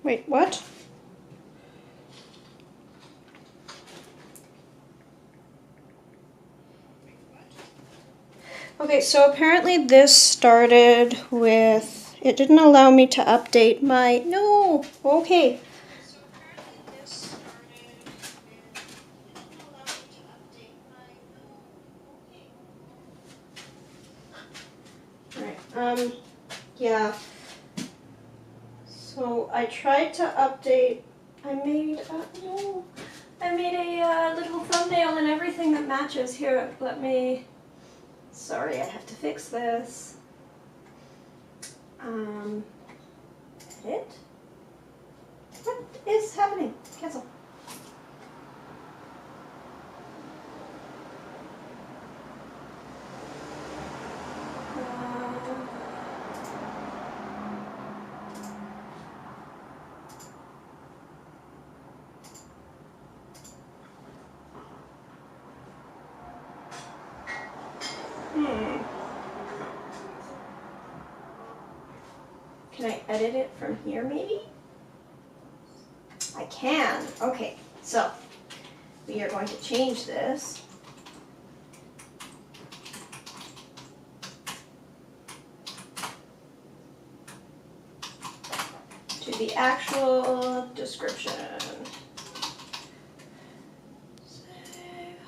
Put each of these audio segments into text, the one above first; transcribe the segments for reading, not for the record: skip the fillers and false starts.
Wait, what? Okay, so apparently this started with, it didn't allow me to update my, no, okay. So apparently this started with, it didn't allow me to update my, no, okay. Alright, yeah. So I tried to update, I made a little thumbnail and everything that matches. Here, let me, sorry, I have to fix this. Edit? What is happening? Cancel. Can I edit it from here maybe? I can. Okay, so we are going to change this. To the actual description. Save.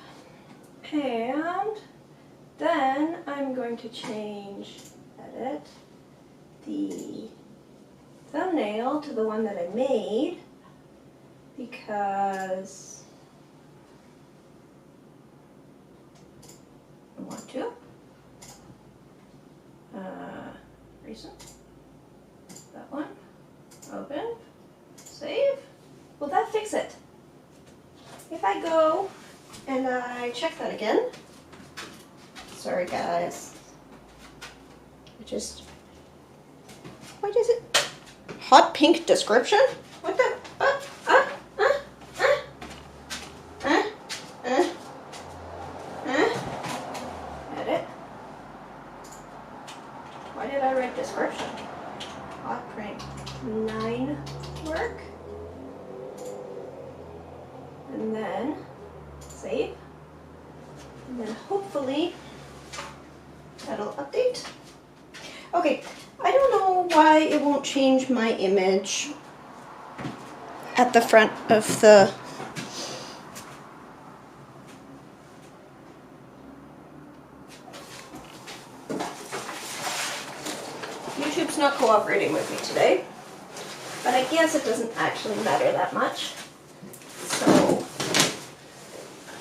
And then I'm going to change, edit, the thumbnail to the one that I made because I want to. Recent. That one. Open. Save. Will that fix it? If I go and I check that again. Sorry guys. What is it? Hot pink description? What the? Edit. Why did I write description? Hot pink Linework. And then save. And then hopefully that'll update. Okay, I don't know why it won't change my image at the front of the YouTube's not cooperating with me today, but I guess it doesn't actually matter that much. So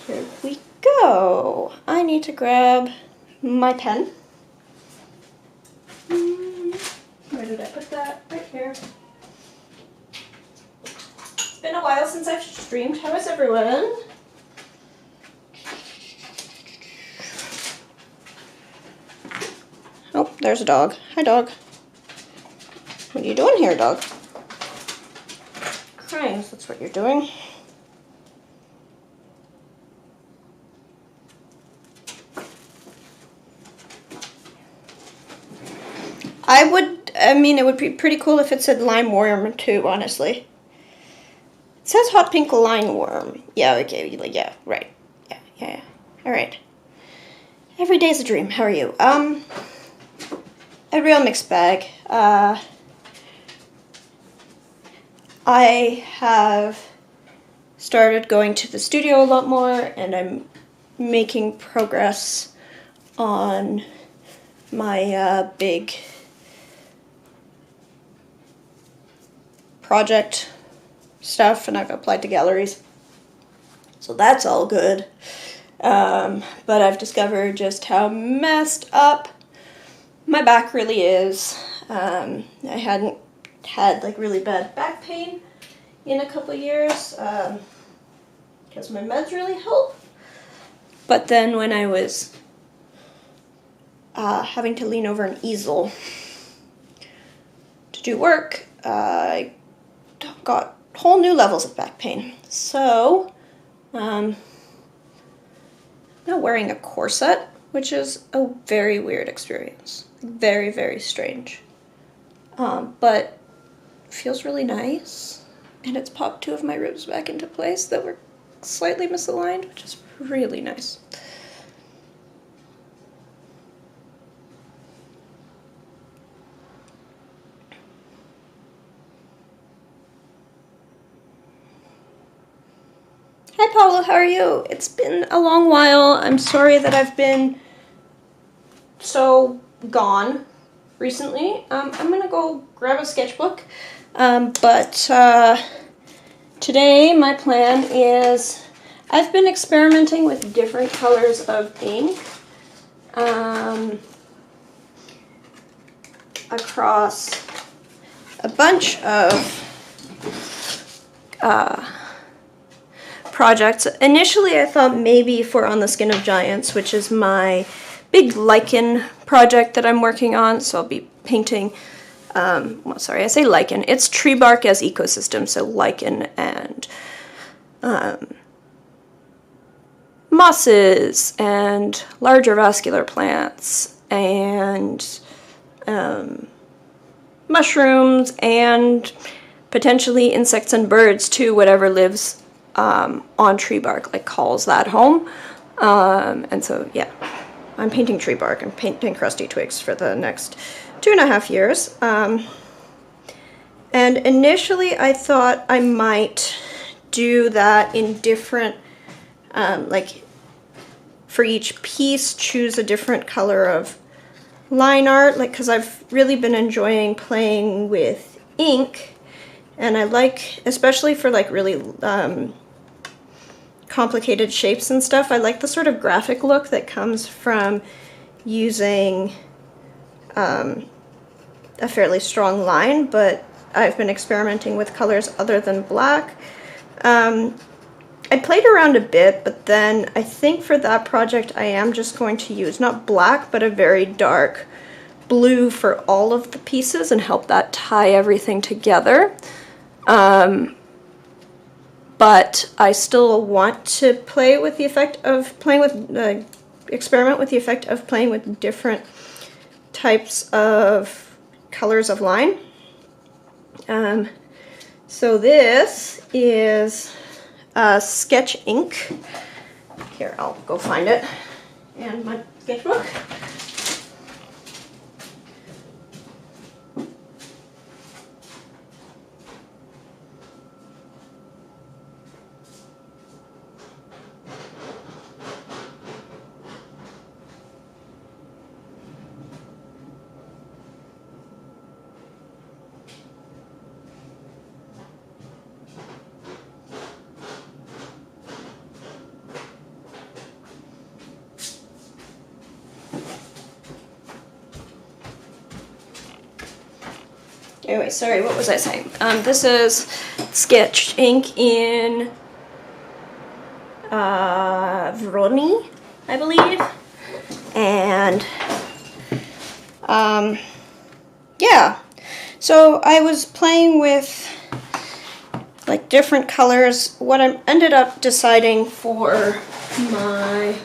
here we go. I need to grab my pen. Where did I put that? Right here. It's been a while since I've streamed. How is everyone? Oh, there's a dog. Hi, dog. What are you doing here, dog? Crying, that's what you're doing. I mean, it would be pretty cool if it said limeworm too, honestly. It says hot pink limeworm. Yeah, okay, yeah, right. Yeah. All right. Every day's a dream. How are you? A real mixed bag. I have started going to the studio a lot more, and I'm making progress on my big project stuff, and I've applied to galleries, so that's all good. But I've discovered just how messed up my back really is. I hadn't had like really bad back pain in a couple years because my meds really help. But then when I was having to lean over an easel to do work, I got whole new levels of back pain. So I'm now wearing a corset, which is a very weird experience. Very, very strange. But feels really nice. And it's popped two of my ribs back into place that were slightly misaligned, which is really nice. Hi Paulo, how are you? It's been a long while. I'm sorry that I've been so gone recently. I'm gonna go grab a sketchbook, but today my plan is, I've been experimenting with different colors of ink across a bunch of projects. Initially I thought maybe for On the Skin of Giants, which is my big lichen project that I'm working on, so I'll be painting, well, sorry, I say lichen, it's tree bark as ecosystem, so lichen and mosses and larger vascular plants and mushrooms and potentially insects and birds too, whatever lives on tree bark, like calls that home. And so yeah, I'm painting tree bark and painting crusty twigs for the next 2.5 years. And initially I thought I might do that in different, like for each piece choose a different color of line art, like, because I've really been enjoying playing with ink, and I like, especially for like really complicated shapes and stuff, I like the sort of graphic look that comes from using a fairly strong line, but I've been experimenting with colors other than black. I played around a bit, but then I think for that project I am just going to use not black, but a very dark blue for all of the pieces and help that tie everything together. But I still want to play with the effect of playing with, experiment with the effect of playing with different types of colors of line. So this is sketch ink. Here, I'll go find it. And my sketchbook. Anyway, sorry, what was I saying? This is sketch ink in Vroni, I believe. And yeah, so I was playing with like different colors. What I ended up deciding for my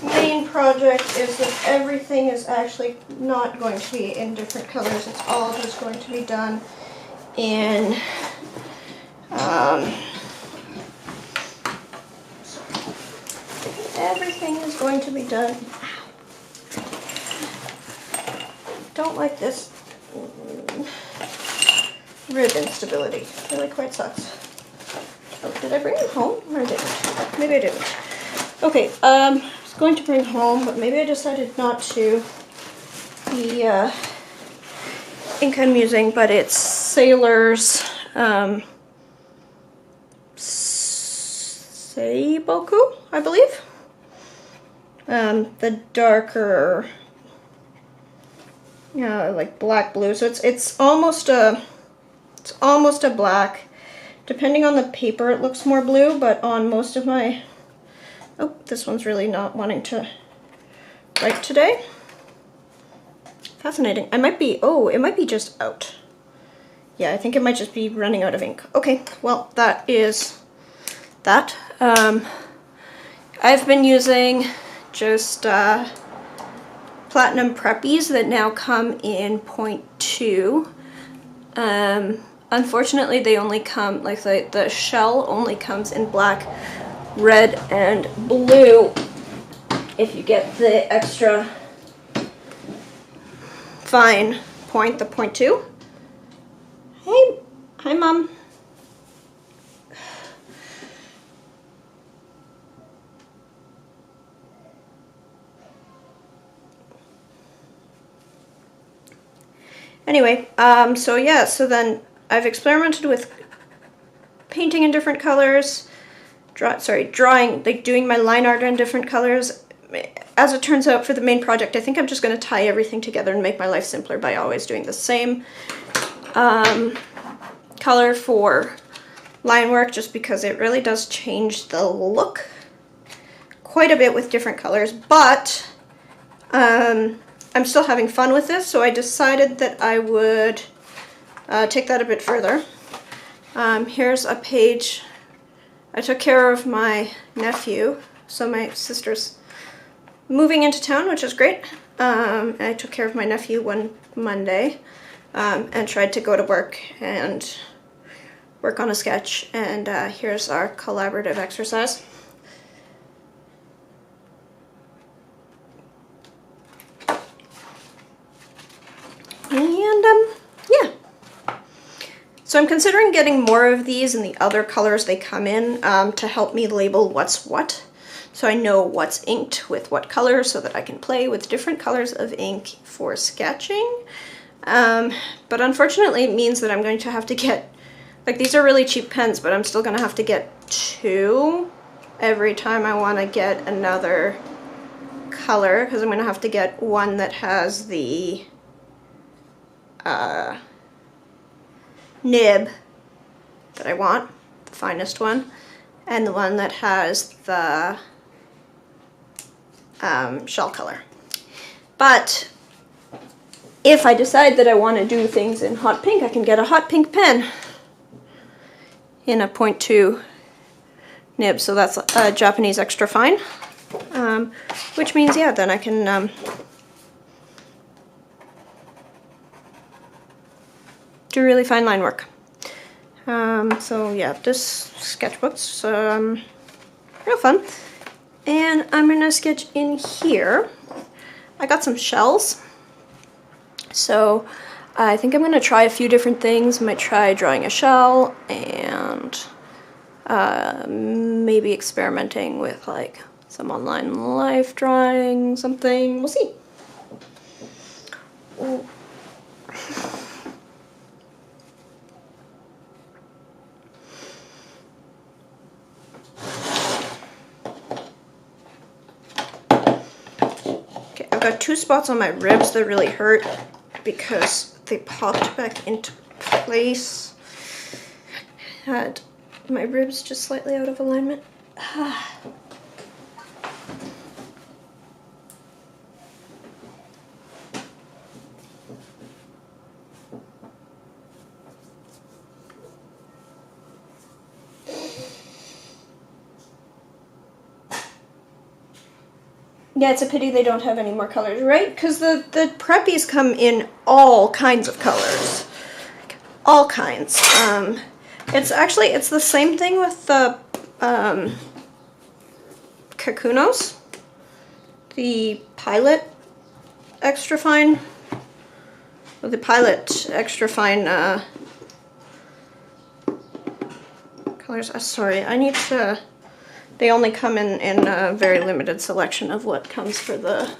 main project is that everything is actually not going to be in different colors. It's all just going to be done in everything is going to be done. Don't like this rib instability. It really quite sucks. Oh, did I bring it home or I didn't? Maybe I didn't. Okay, I was going to bring home, but maybe I decided not to. The ink I'm using, but it's Sailor's Seiboku, I believe. The darker, like black blue. So it's almost a black. Depending on the paper, it looks more blue, but on most of my, oh, this one's really not wanting to write today. Fascinating. I might be, oh, it might be just out. Yeah, I think it might just be running out of ink. Okay, well, that is that. I've been using just plain platinum preppies that now come in 0.2. Unfortunately, they only come, like the shell only comes in black, red, and blue. If you get the extra fine point, the 0.2. Hey, hi Mom. Anyway, so yeah, so then I've experimented with painting in different colors, drawing, like doing my line art in different colors. As it turns out, for the main project, I think I'm just going to tie everything together and make my life simpler by always doing the same color for line work, just because it really does change the look quite a bit with different colors. But I'm still having fun with this, so I decided that I would take that a bit further. Here's a page. I took care of my nephew, so my sister's moving into town, which is great. I took care of my nephew one Monday and tried to go to work and work on a sketch, and here's our collaborative exercise. And yeah, so I'm considering getting more of these in the other colors they come in to help me label what's what, so I know what's inked with what color, so that I can play with different colors of ink for sketching. But unfortunately it means that I'm going to have to get, like, these are really cheap pens, but I'm still going to have to get 2 every time I want to get another color, because I'm going to have to get one that has the nib that I want, the finest one, and the one that has the shell color. But if I decide that I want to do things in hot pink, I can get a hot pink pen in a 0.2 nib, so that's a Japanese extra fine, which means, yeah, then I can do really fine line work. So yeah, this sketchbook's real fun. And I'm gonna sketch in here. I got some shells, so I think I'm gonna try a few different things. Might try drawing a shell and maybe experimenting with like some online life drawing, something. We'll see. Ooh. I've got 2 spots on my ribs that really hurt because they popped back into place. Had my ribs just slightly out of alignment. Yeah, it's a pity they don't have any more colors, right? Because the preppies come in all kinds of colors. All kinds. It's the same thing with the Kakunos. The Pilot extra fine. Well, the Pilot extra fine colors. Sorry, I need to... They only come in a very limited selection of what comes for the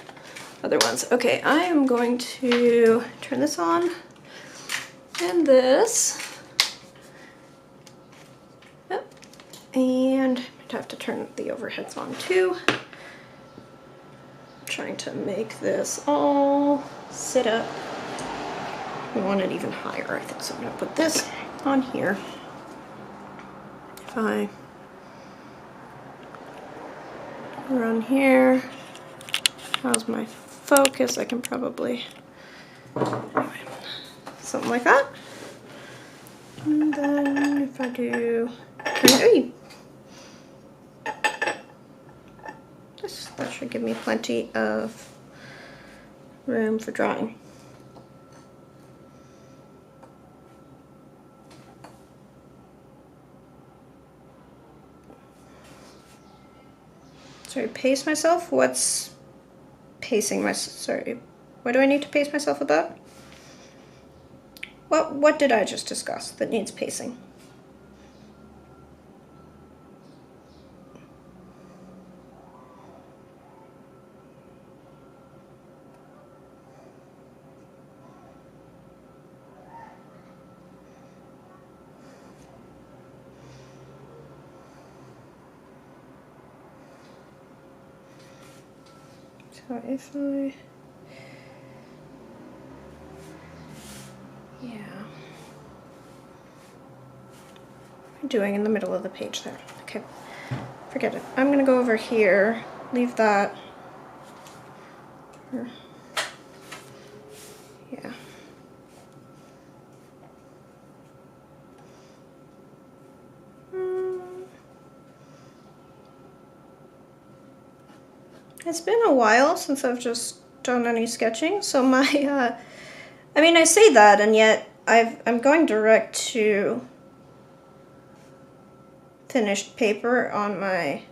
other ones. Okay, I am going to turn this on and this. Yep. And I'd have to turn the overheads on too. I'm trying to make this all sit up. We want it even higher, I think, so I'm going to put this on here. If I run here, how's my focus? I can probably, anyway, something like that. And then if I do, that should give me plenty of room for drawing. Sorry, pace myself? What's pacing myself? Sorry, what do I need to pace myself about? What did I just discuss that needs pacing? So if I... Yeah. What am I doing in the middle of the page there? Okay, forget it. I'm gonna go over here, leave that. Yeah. It's been a while since I've just done any sketching, so my, I mean, I say that, and yet I'm going direct to finished paper on my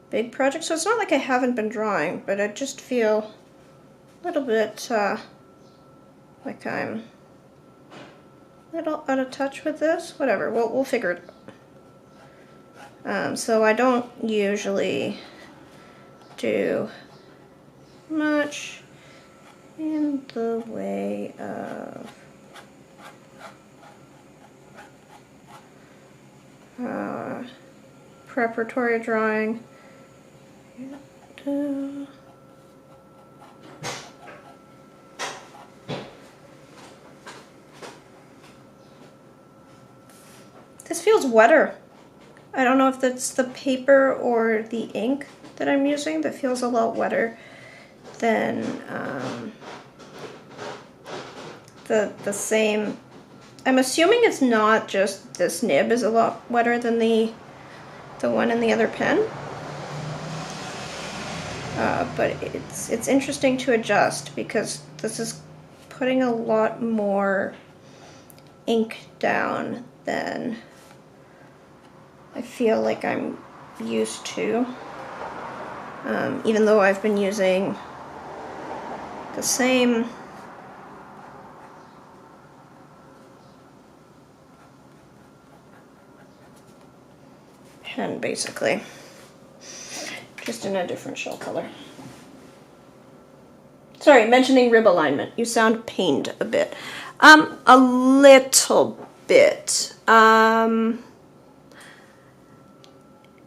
big project, so it's not like I haven't been drawing, but I just feel a little bit like I'm a little out of touch with this. Whatever, we'll figure it out. So I don't usually do much in the way of preparatory drawing. This feels wetter. I don't know if that's the paper or the ink that I'm using that feels a lot wetter than the same. I'm assuming it's not just this nib is a lot wetter than the one in the other pen. But it's interesting to adjust because this is putting a lot more ink down than I feel like I'm used to. Even though I've been using the same pen basically, just in a different shell color. Sorry, mentioning rib alignment. You sound pained a bit. A little bit.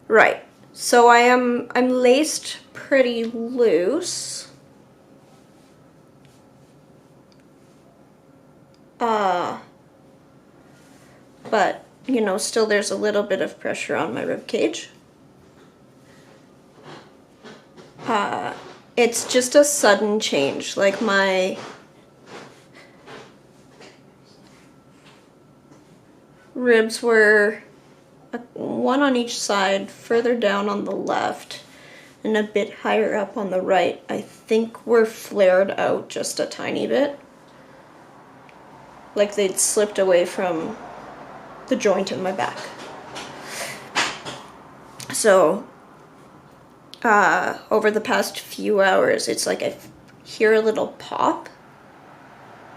Right. So I'm laced pretty loose. But, you know, still there's a little bit of pressure on my rib cage. It's just a sudden change. Like my ribs were one on each side, further down on the left, and a bit higher up on the right. I think were flared out just a tiny bit. Like they'd slipped away from the joint in my back. So, over the past few hours, it's like I hear a little pop,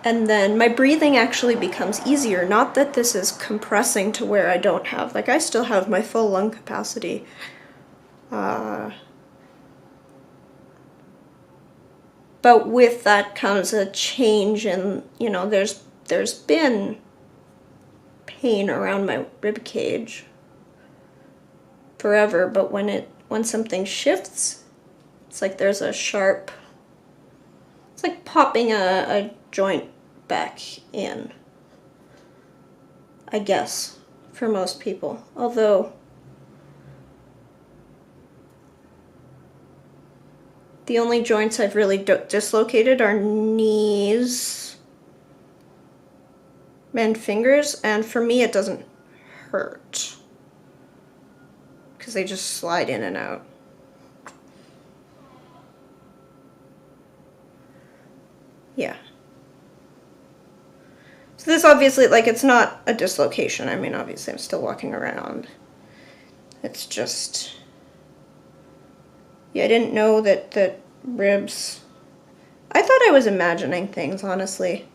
and then my breathing actually becomes easier. Not that this is compressing to where I don't have, like I still have my full lung capacity. But with that comes a change in, you know, there's been pain around my rib cage forever, but when something shifts, it's like there's a sharp, it's like popping a joint back in, I guess, for most people. Although the only joints I've really dislocated are knees and fingers, and for me it doesn't hurt because they just slide in and out. Yeah. So this obviously, like, it's not a dislocation. I mean, obviously I'm still walking around. It's just, yeah, I didn't know that ribs, I thought I was imagining things, honestly.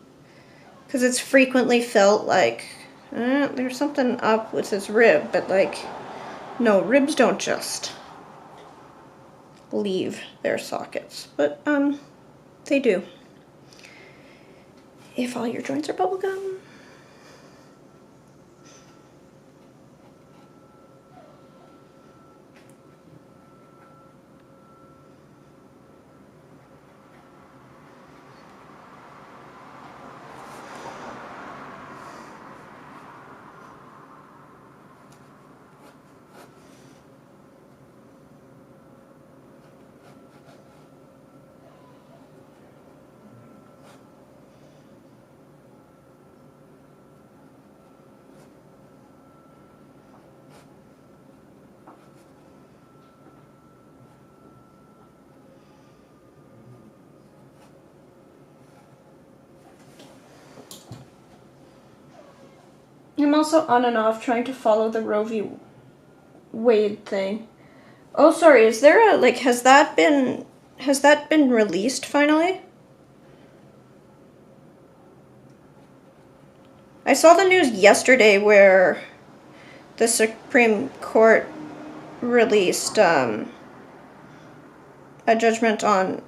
Because it's frequently felt like, there's something up with this rib, but like, no, ribs don't just leave their sockets. But, they do. If all your joints are bubblegum. I'm also on and off trying to follow the Roe v. Wade thing. Oh, sorry, is there a, like, has that been released finally? I saw the news yesterday where the Supreme Court released a judgment on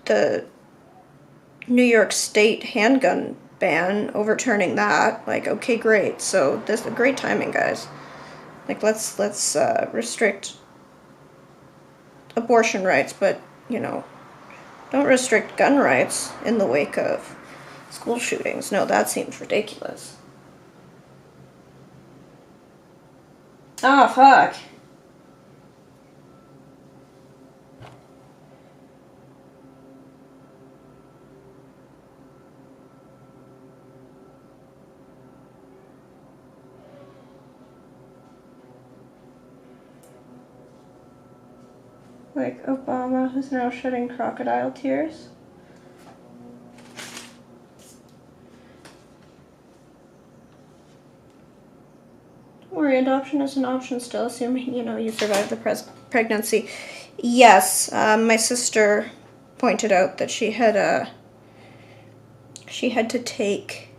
the New York State handgun ban, overturning that. Like, okay, great. So this is great timing, guys. Like, let's restrict abortion rights, but, you know, don't restrict gun rights in the wake of school shootings. No, that seems ridiculous. Ah, fuck. Like Obama, who's now shedding crocodile tears. Don't worry, adoption is an option still, assuming, you know, you survive the pregnancy. Yes, my sister pointed out that she had to take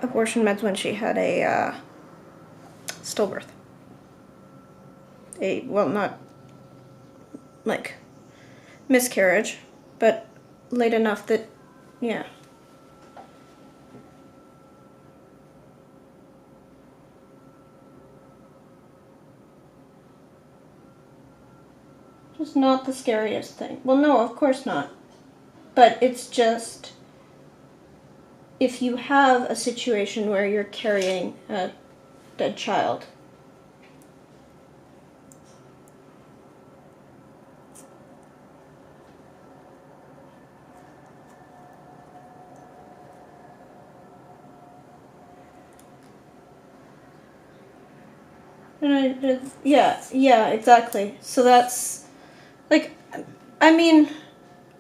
abortion meds when she had a stillbirth. Well, not like miscarriage, but late enough that, yeah. Just not the scariest thing. Well, no, of course not. But it's just, if you have a situation where you're carrying a dead child, and yeah, exactly. So that's, like, I mean,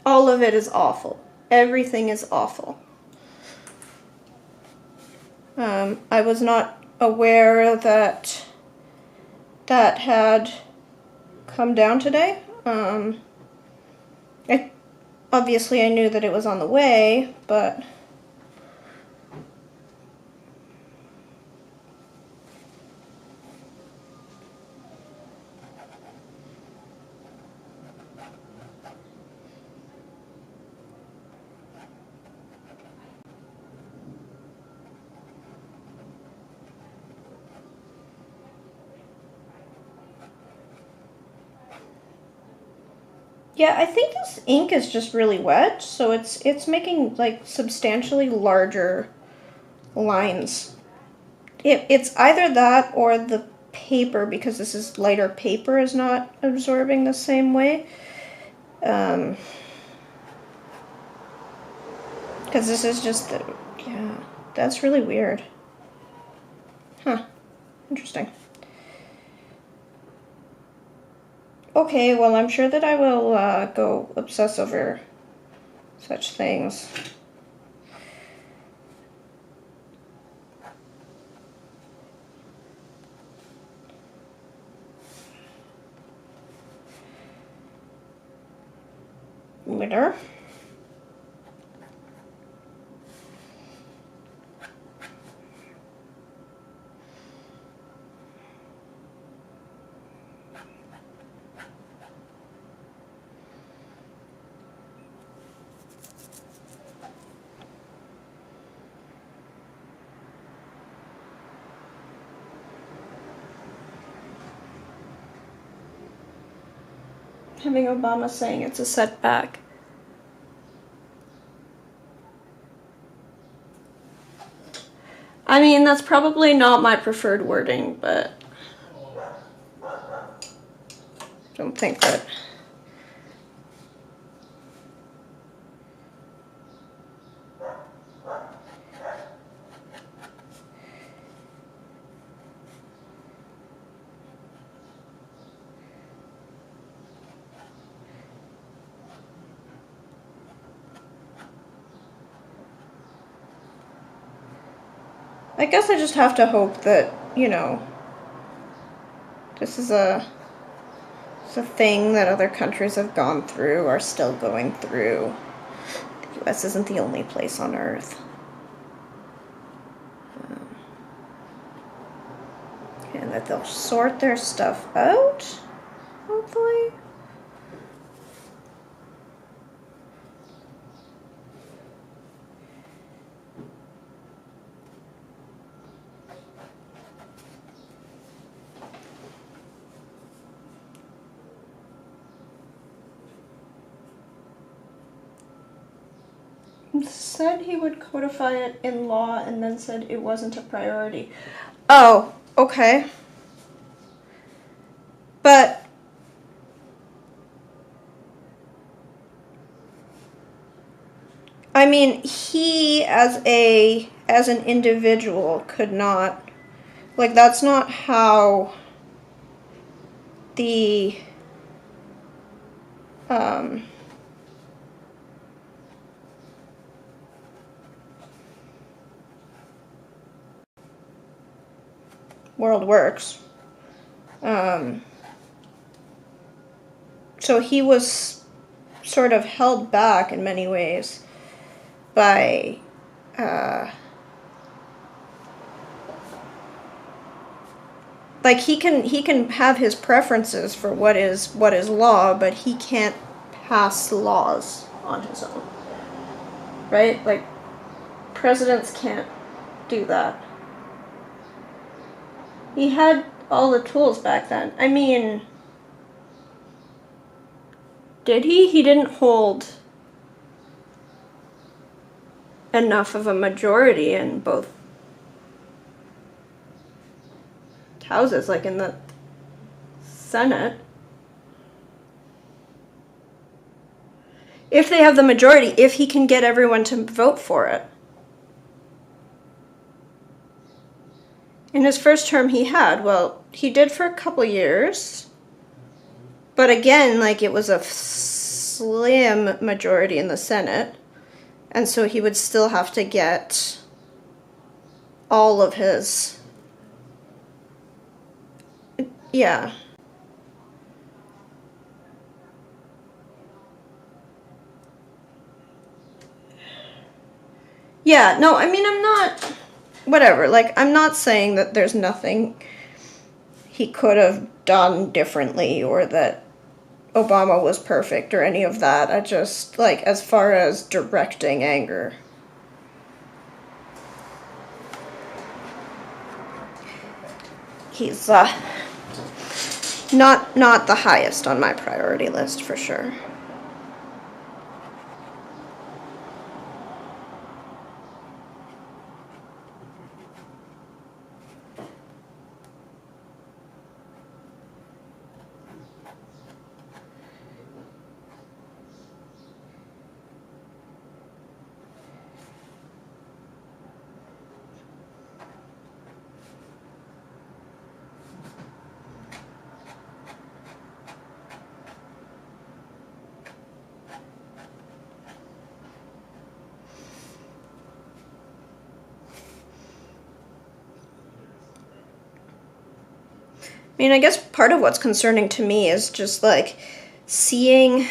all of it is awful. Everything is awful. I was not aware that had come down today. Obviously I knew that it was on the way, but yeah, I think this ink is just really wet, so it's making, like, substantially larger lines. It's either that or the paper, because this is lighter paper, is not absorbing the same way. Because this is just yeah, that's really weird. Huh, interesting. Okay, well, I'm sure that I will go obsess over such things. Later. Having Obama saying it's a setback. I mean, that's probably not my preferred wording, but I don't think that. I guess I just have to hope that, you know, this is a thing that other countries have gone through, are still going through. The US isn't the only place on Earth. And that they'll sort their stuff out, hopefully. Said he would codify it in law and then said it wasn't a priority. Oh, okay. But I mean, he as an individual could not, like, that's not how the world works. So he was sort of held back in many ways by like he can have his preferences for what is law, but he can't pass laws on his own. Right? Like, presidents can't do that. He had all the tools back then. I mean, did he? He didn't hold enough of a majority in both houses, like in the Senate. If they have the majority, if he can get everyone to vote for it. In his first term he had, well, he did for a couple years. But again, like, it was a slim majority in the Senate. And so he would still have to get all of his... Yeah. Yeah, no, I mean, I'm not... Whatever, like, I'm not saying that there's nothing he could have done differently or that Obama was perfect or any of that. I just, like, as far as directing anger, he's not the highest on my priority list for sure. mean, I guess part of what's concerning to me is just like seeing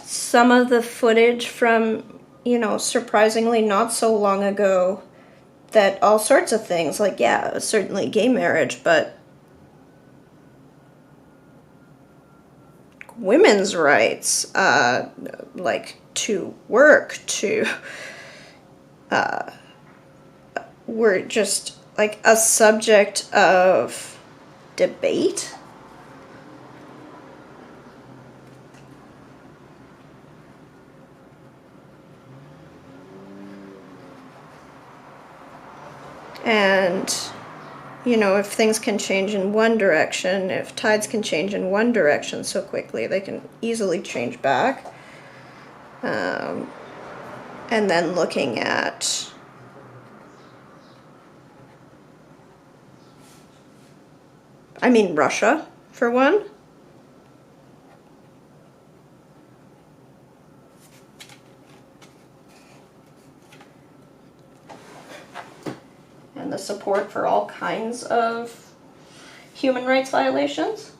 some of the footage from, you know, surprisingly not so long ago, that all sorts of things, like, yeah, certainly gay marriage, but women's rights, like to work, to, were just like a subject of debate. And, you know, if things can change in one direction, if tides can change in one direction so quickly, they can easily change back. And then looking at Russia, for one. And the support for all kinds of human rights violations.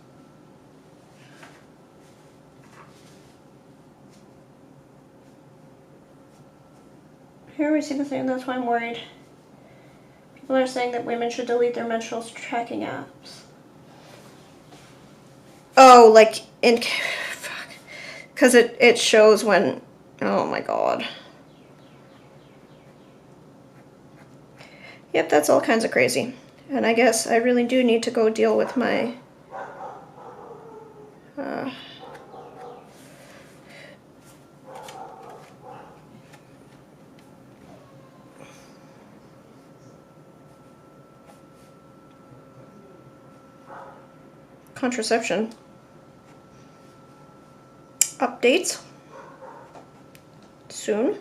Here we see the thing, that's why I'm worried. People are saying that women should delete their menstrual tracking apps. Oh, like, fuck. Because it shows when, oh my god. Yep, that's all kinds of crazy. And I guess I really do need to go deal with my contraception updates soon.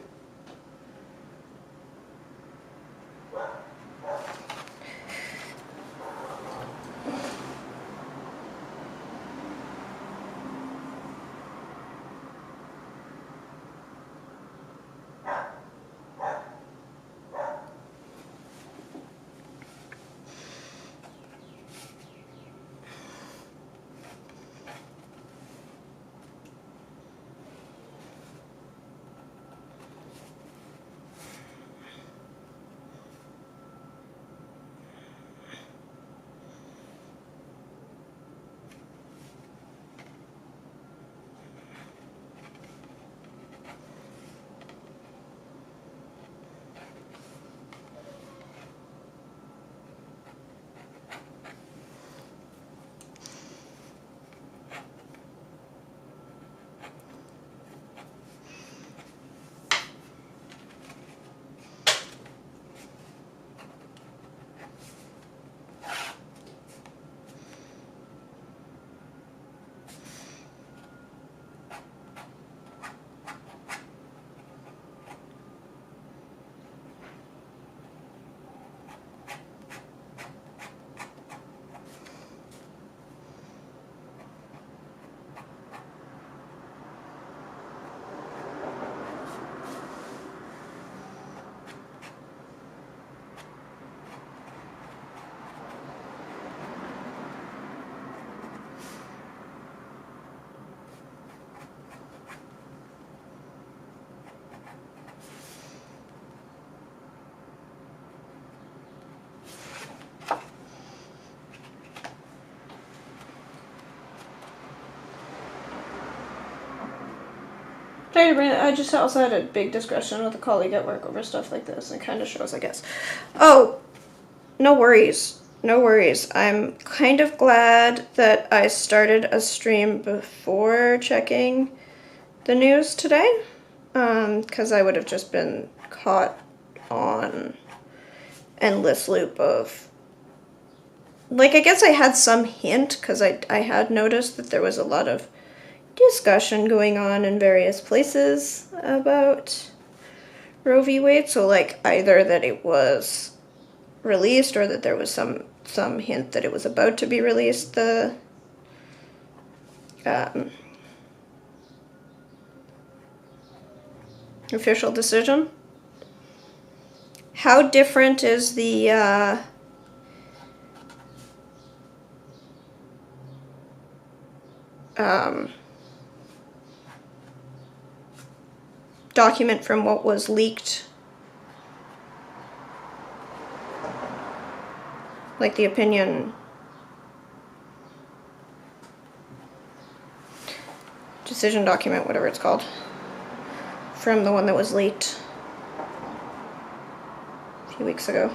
I just also had a big discussion with a colleague at work over stuff like this, and it kind of shows, I guess. Oh, no worries. No worries. I'm kind of glad that I started a stream before checking the news today, because I would have just been caught on endless loop of, like, I guess I had some hint, because I had noticed that there was a lot of discussion going on in various places about Roe v. Wade, so like either that it was released or that there was some hint that it was about to be released, the official decision. How different is the document from what was leaked, like the opinion decision document, whatever it's called, from the one that was leaked a few weeks ago.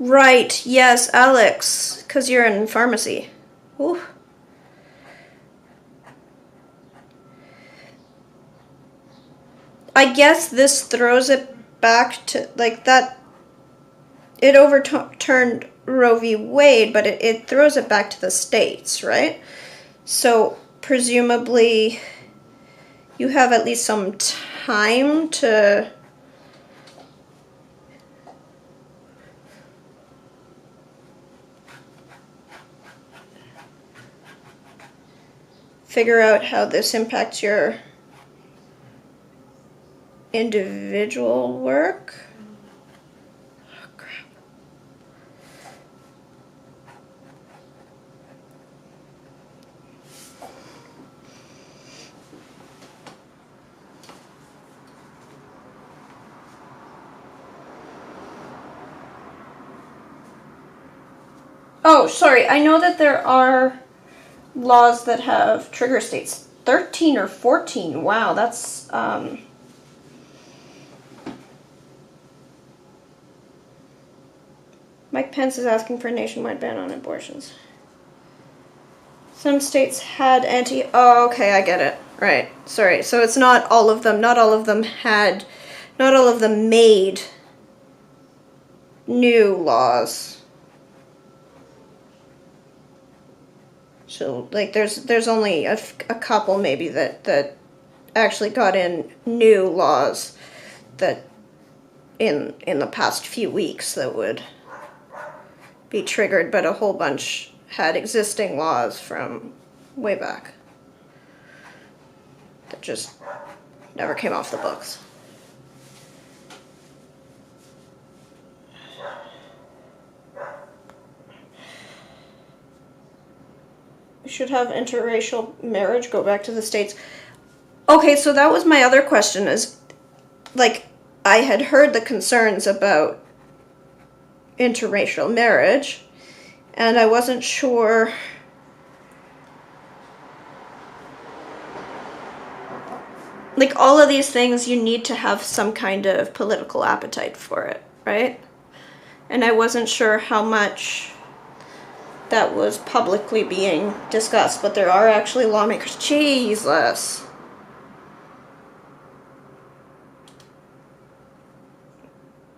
Right, yes, Alex, because you're in pharmacy. Ooh. I guess this throws it back to, like, that, it overturned Roe v. Wade, but it throws it back to the states, right? So, presumably, you have at least some time to figure out how this impacts your individual work. Oh, crap. Oh, sorry. I know that there are laws that have trigger states. 13 or 14. Wow, that's Mike Pence is asking for a nationwide ban on abortions. Some states had oh, okay, I get it. Right. Sorry. So it's not all of them. Not all of them made new laws. So, like, there's only a couple maybe that actually got in new laws that in the past few weeks that would be triggered, but a whole bunch had existing laws from way back that just never came off the books. We should have interracial marriage go back to the states. Okay, so that was my other question is, like, I had heard the concerns about interracial marriage, and I wasn't sure like, all of these things, you need to have some kind of political appetite for it, right? And I wasn't sure how much that was publicly being discussed, but there are actually lawmakers. Jesus.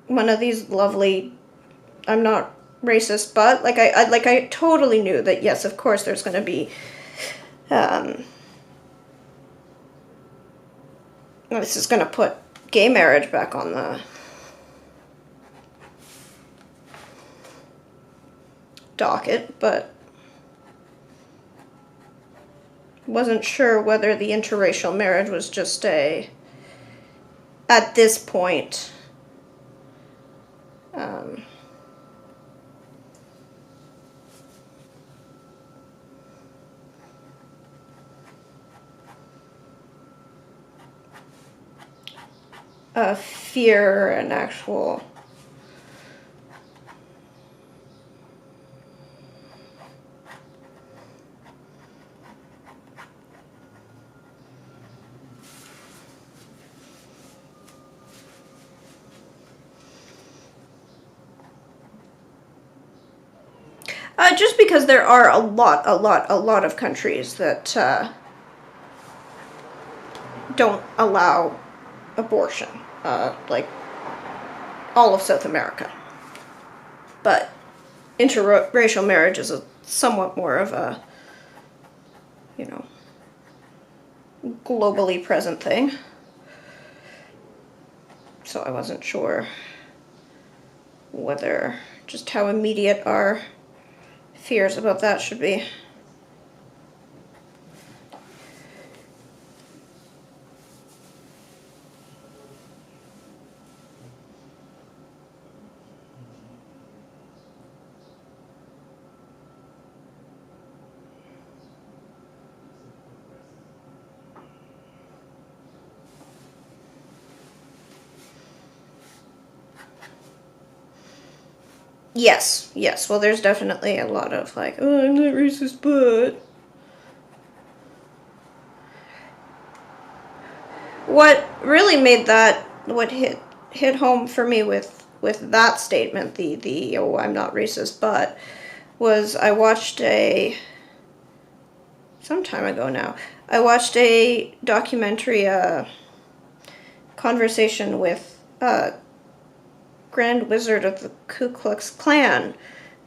One of these lovely, I'm not racist, but like I totally knew that, yes, of course there's going to be this is going to put gay marriage back on the docket, but wasn't sure whether the interracial marriage was just at this point, a fear, an actual just because there are a lot of countries that don't allow abortion, like all of South America. But interracial marriage is a somewhat more of a, globally present thing. So I wasn't sure just how immediate our fears about that should be. Yes, yes. Well, there's definitely a lot of like, oh, I'm not racist, but what really made that what hit home for me with that statement, the oh, I'm not racist, but was I watched some time ago now. I watched a documentary, conversation with Grand Wizard of the Ku Klux Klan,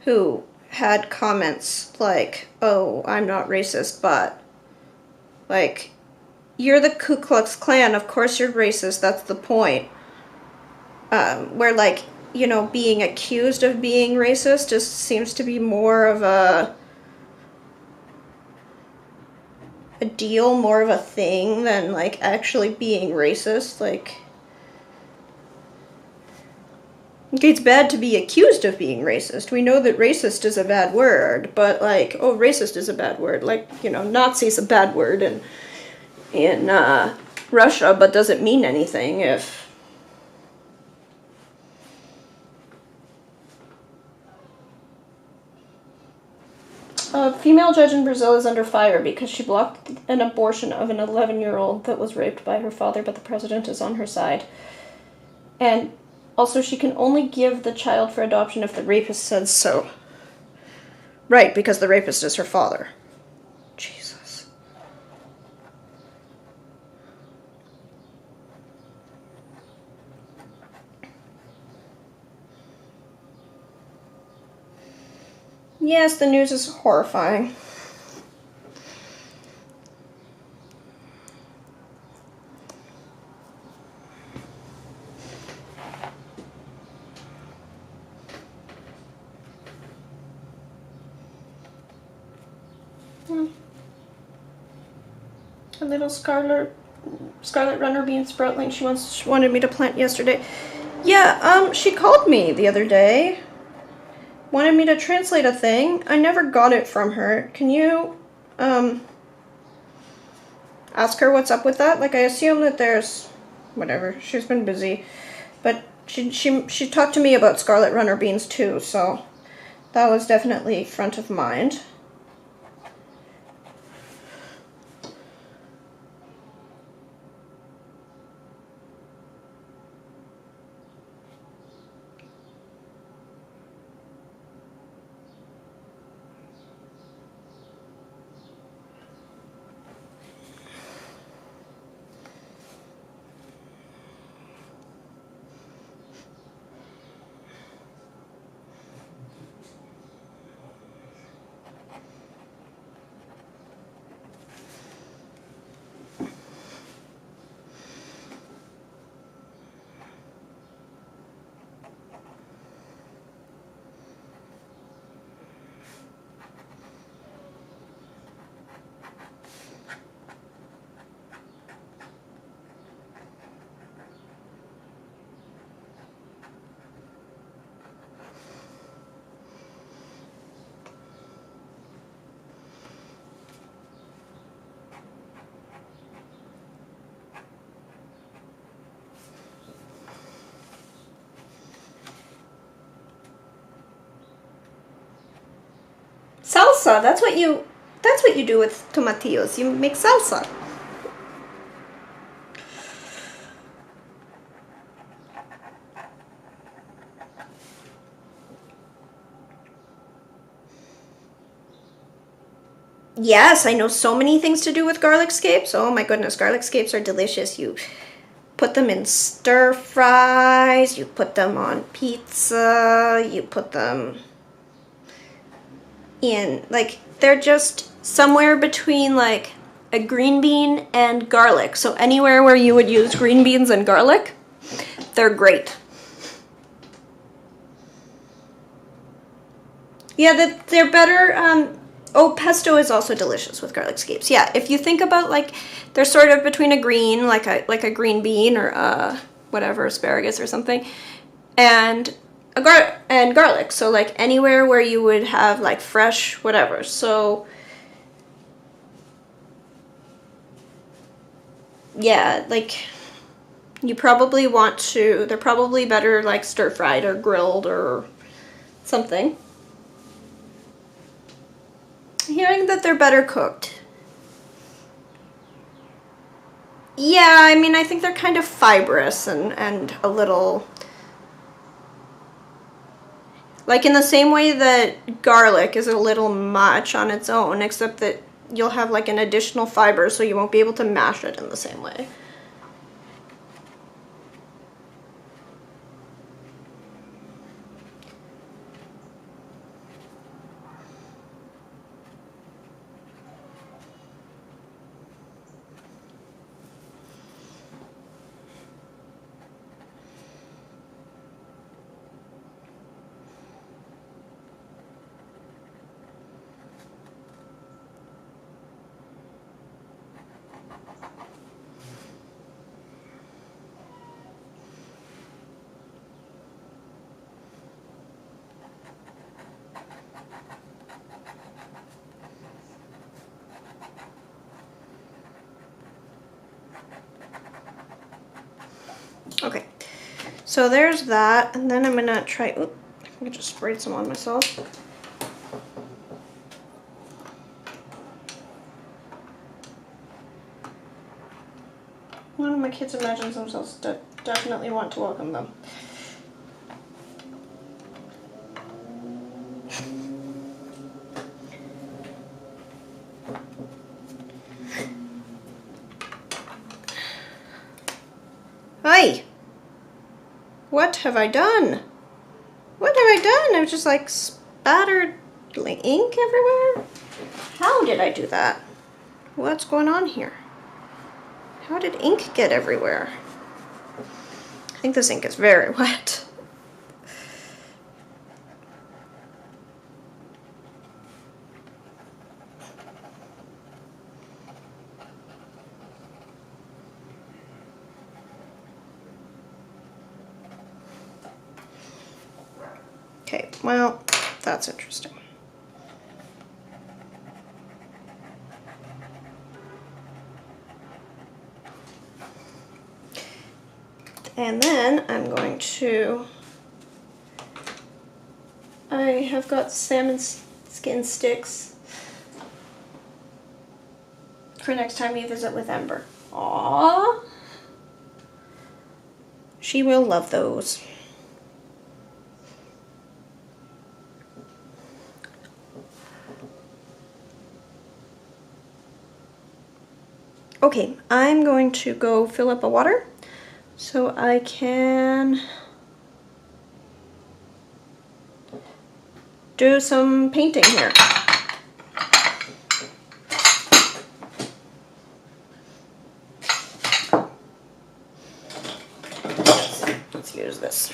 who had comments like, oh, I'm not racist, but, like, you're the Ku Klux Klan, of course you're racist, that's the point. Where, like, you know, being accused of being racist just seems to be more of a deal, more of a thing than, like, actually being racist. Like, it's bad to be accused of being racist. We know that racist is a bad word, but, like, oh, racist is a bad word. Like, you know, Nazi's a bad word in Russia, but doesn't mean anything if... A female judge in Brazil is under fire because she blocked an abortion of an 11-year-old that was raped by her father, but the president is on her side. And also, she can only give the child for adoption if the rapist says so. Right, because the rapist is her father. Jesus. Yes, the news is horrifying. A little scarlet runner bean sproutling she wanted me to plant yesterday. Yeah, she called me the other day. Wanted me to translate a thing. I never got it from her. Can you, ask her what's up with that? Like, I assume that there's... whatever. She's been busy. But she talked to me about scarlet runner beans, too, so that was definitely front of mind. Salsa, that's what you do with tomatillos. You make salsa. Yes, I know so many things to do with garlic scapes. Oh my goodness, garlic scapes are delicious. You put them in stir fries, you put them on pizza, you put them in, like, they're just somewhere between, like, a green bean and garlic. So anywhere where you would use green beans and garlic, they're great. Yeah, they're better. Oh, pesto is also delicious with garlic scapes. Yeah, if you think about, like, they're sort of between a green, like a green bean or whatever, asparagus or something, and garlic. So, like, anywhere where you would have, like, fresh whatever. So yeah, like, you probably want to, they're probably better, like, stir fried or grilled or something. Hearing that they're better cooked. Yeah, I mean, I think they're kind of fibrous and a little... Like in the same way that garlic is a little much on its own, except that you'll have like an additional fiber, so you won't be able to mash it in the same way. Okay, so there's that, and then I'm gonna try, oop, I just sprayed some on myself. One of my kids imagines themselves definitely want to welcome them. Hi! What have I done? What have I done? I've just like spattered ink everywhere? How did I do that? What's going on here? How did ink get everywhere? I think this ink is very wet. Okay, well, that's interesting. And then I'm going to, I have got salmon skin sticks for next time you visit with Ember. Aww. She will love those. Okay, I'm going to go fill up a water so I can do some painting here. Let's use this.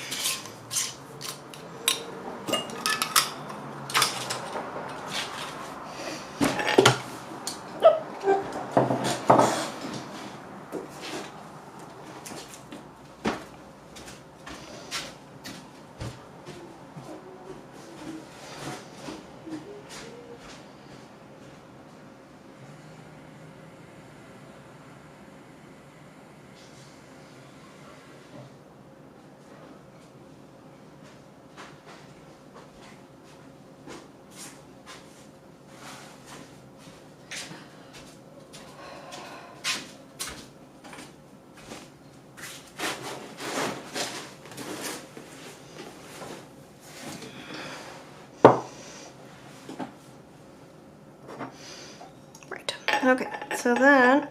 Okay, so then,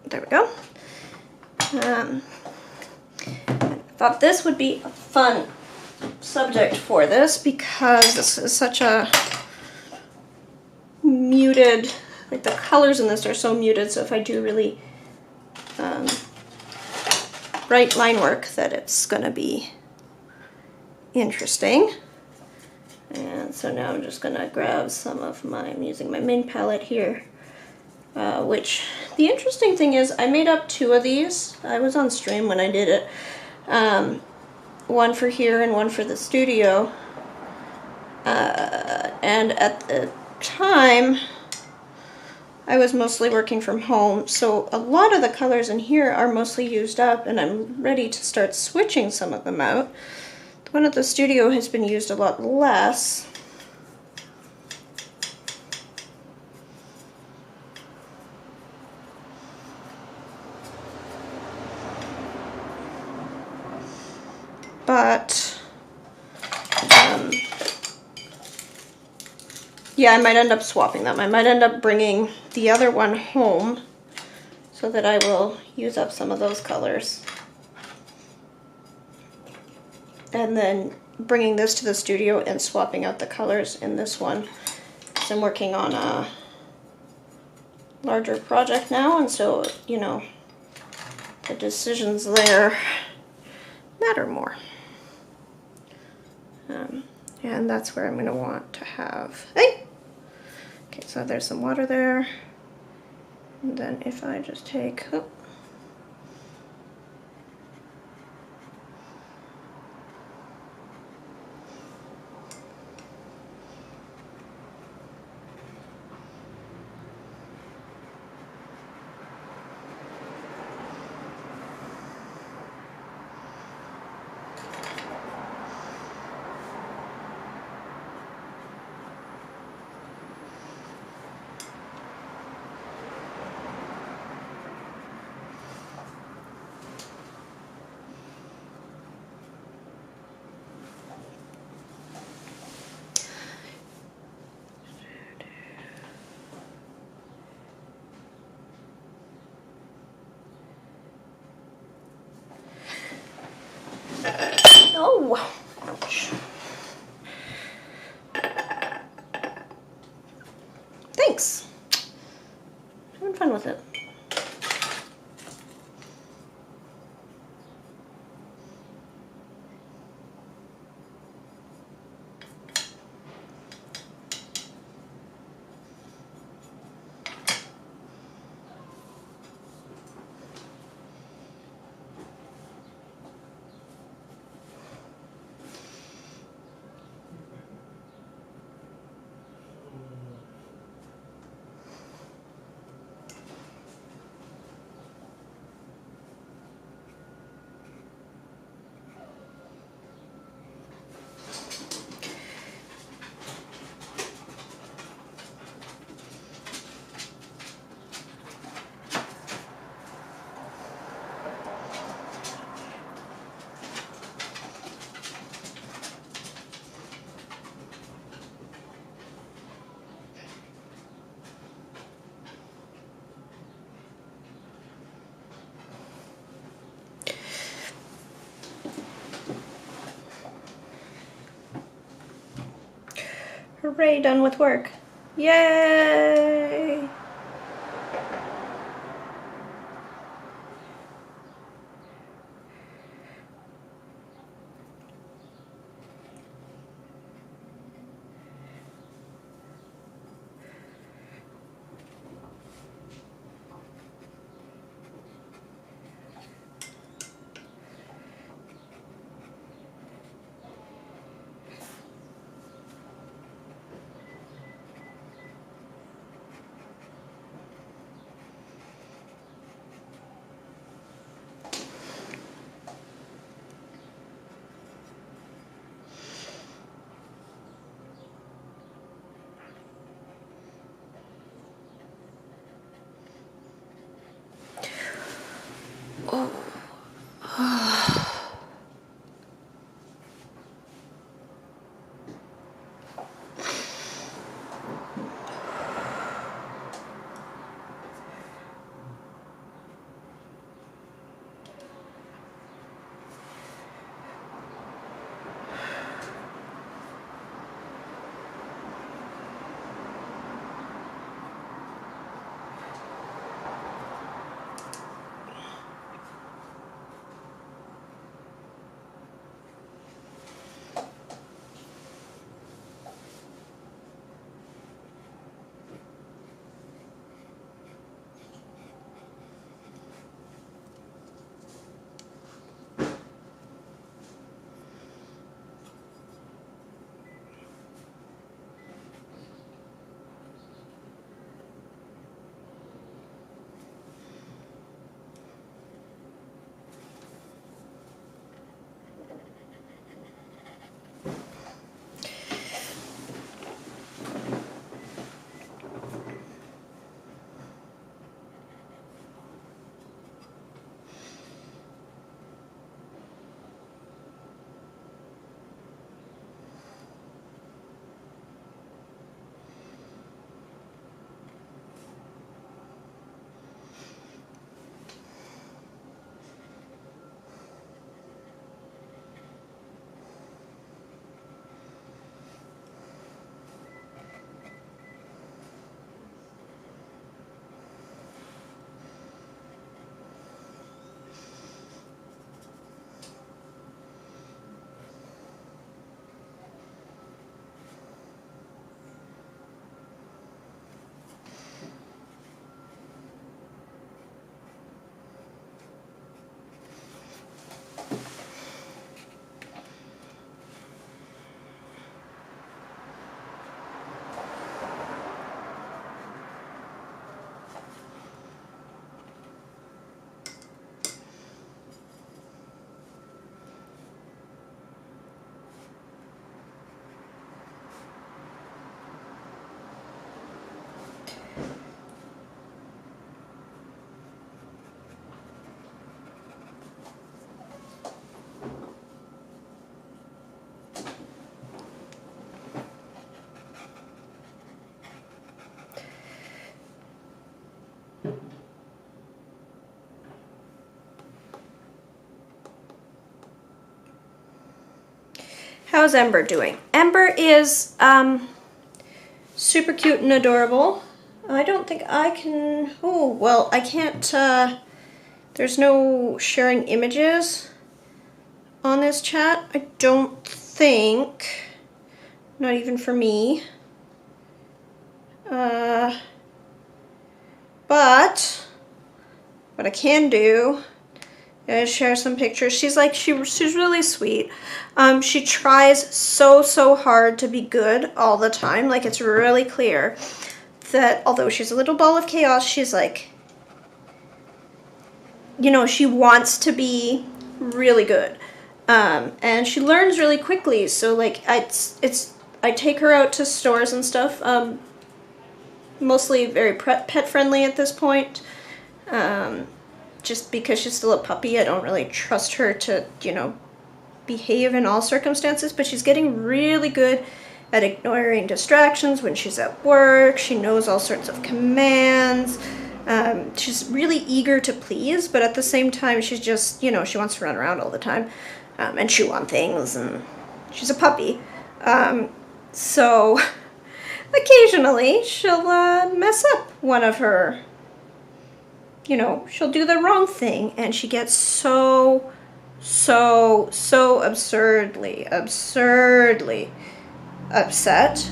there we go. I thought this would be a fun subject for this because this is such a muted, like the colors in this are so muted, so if I do really bright line work that it's gonna be interesting. And so now I'm just gonna grab some of my, I'm using my main palette here. Which, the interesting thing is, I made up 2 of these. I was on stream when I did it. One for here and one for the studio. And at the time, I was mostly working from home, so a lot of the colors in here are mostly used up, and I'm ready to start switching some of them out. The one at the studio has been used a lot less. But yeah, I might end up swapping them. I might end up bringing the other one home so that I will use up some of those colors. And then bringing this to the studio and swapping out the colors in this one. So I'm working on a larger project now, and so, you know, the decisions there matter more. And that's where I'm going to want to have, hey! Okay, so there's some water there. And then if I just take, oh, oh, ouch. Thanks. Having fun with it. Hooray, done with work. Yay! How's Ember doing? Ember is super cute and adorable. I don't think I can... Oh, well, I can't... there's no sharing images on this chat. I don't think. Not even for me. But what I can do is share some pictures. She's really sweet. She tries so hard to be good all the time. Like, it's really clear that although she's a little ball of chaos, she's like, you know, she wants to be really good. And she learns really quickly. So like, I take her out to stores and stuff. Mostly very pet friendly at this point. Just because she's still a puppy, I don't really trust her to, you know, behave in all circumstances, but she's getting really good at ignoring distractions when she's at work. She knows all sorts of commands. She's really eager to please, but at the same time, she's just, you know, she wants to run around all the time and chew on things, and she's a puppy. So occasionally she'll mess up one of her, you know, she'll do the wrong thing, and she gets so absurdly upset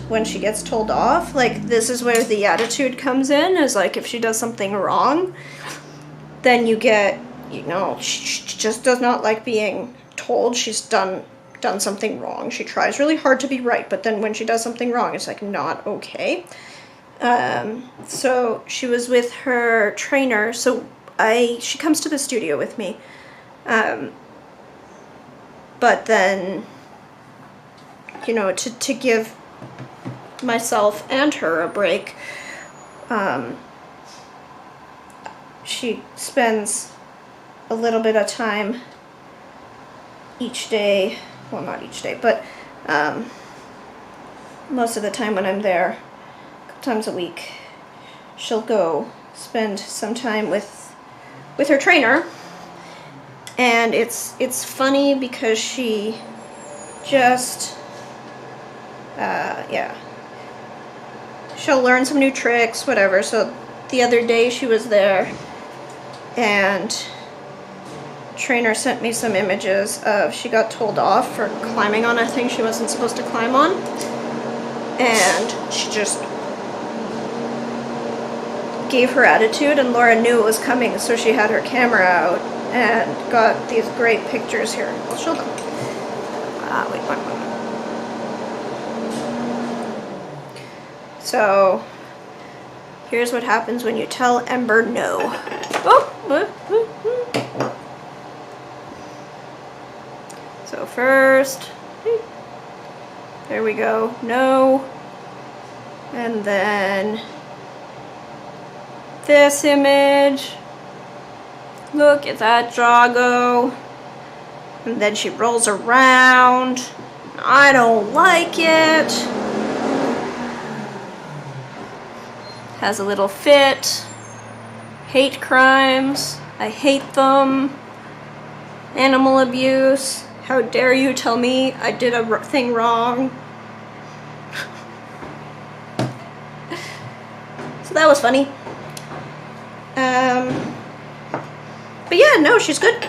when she gets told off. Like, this is where the attitude comes in, is like, if she does something wrong, then you get, you know, she just does not like being told she's done something wrong. She tries really hard to be right, but then when she does something wrong, it's like not okay. So she was with her trainer, so she comes to the studio with me, but then, you know, to give myself and her a break, she spends a little bit of time each day, well, not each day, but most of the time when I'm there, times a week, she'll go spend some time with her trainer, and it's funny because she just she'll learn some new tricks, whatever. So the other day she was there, and trainer sent me some images of, she got told off for climbing on a thing she wasn't supposed to climb on, and she just gave her attitude, and Laura knew it was coming, so she had her camera out and got these great pictures here. I'll show them. Wait one moment. So here's what happens when you tell Ember no. So first, there we go, no, and then this image, look at that doggo, and then she rolls around. I don't like it. Has a little fit. Hate crimes. I hate them. Animal abuse. How dare you tell me I did a thing wrong. So that was funny. But yeah, no, she's good.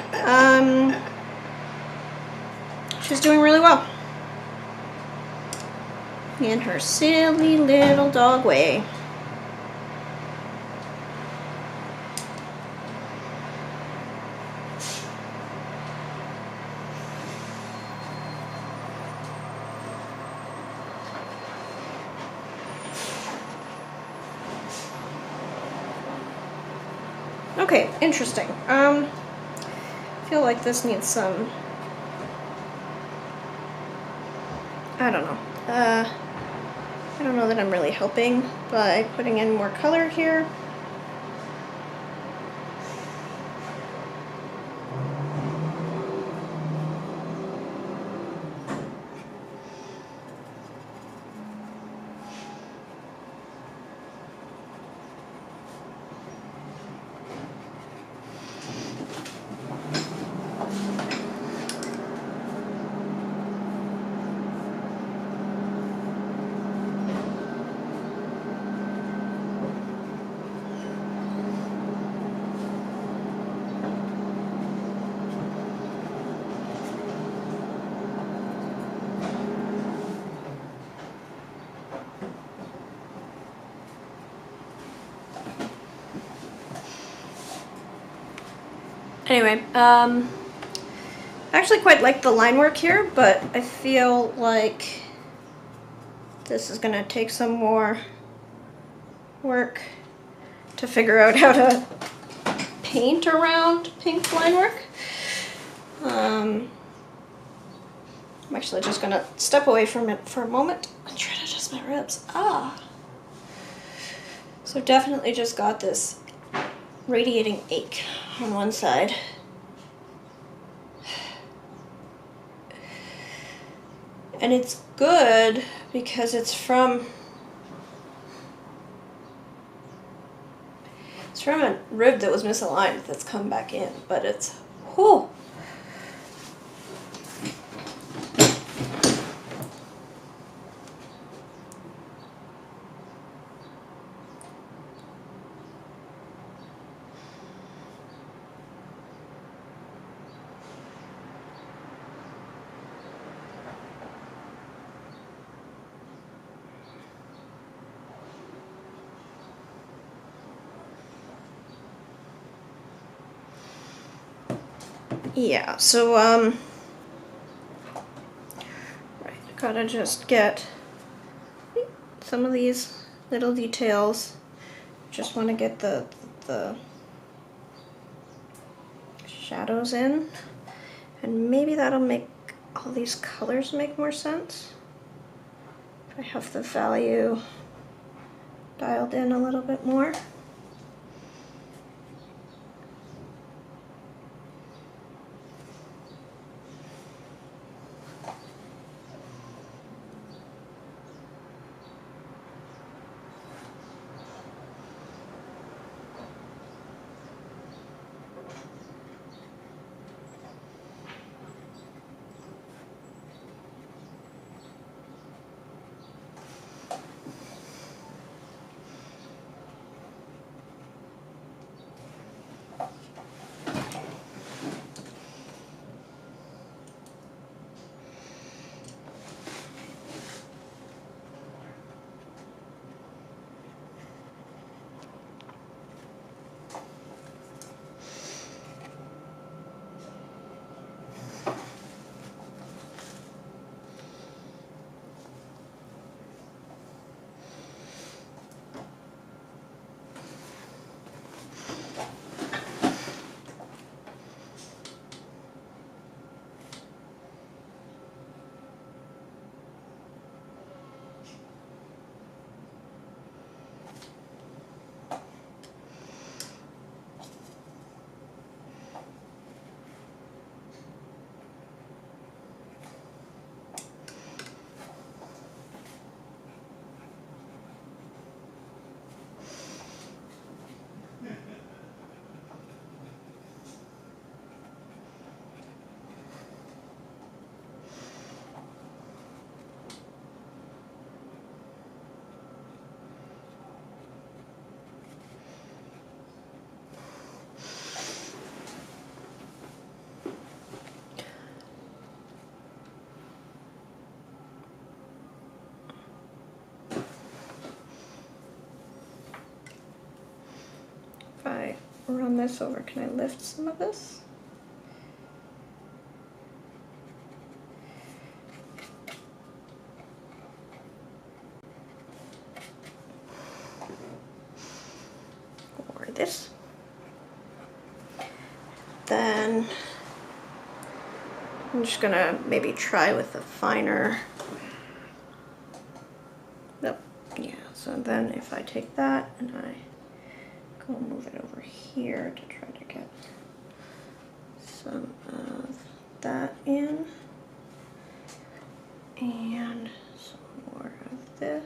She's doing really well. In her silly little dog way. Okay, interesting. I feel like this needs some, I don't know know that I'm really helping by putting in more color here. Anyway, I actually quite like the line work here, but I feel like this is gonna take some more work to figure out how to paint around pink line work. I'm actually just gonna step away from it for a moment and try to adjust my ribs. So definitely just got this radiating ache on one side. And it's good because it's from a rib that was misaligned that's come back in, but it's, whew. Yeah, so, right, I gotta just get some of these little details. Just want to get the shadows in, and maybe that'll make all these colors make more sense. If I have the value dialed in a little bit more. If I run this over, can I lift some of this? Or this. Then I'm just gonna maybe try with a finer, nope, then if I take that and I go move it over here to try to get some of that in, and some more of this.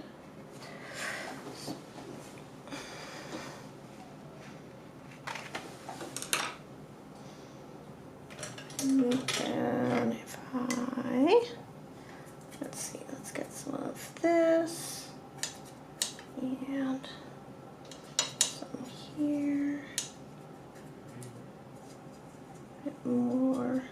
And then if let's see, let's get some of this and some here, a bit more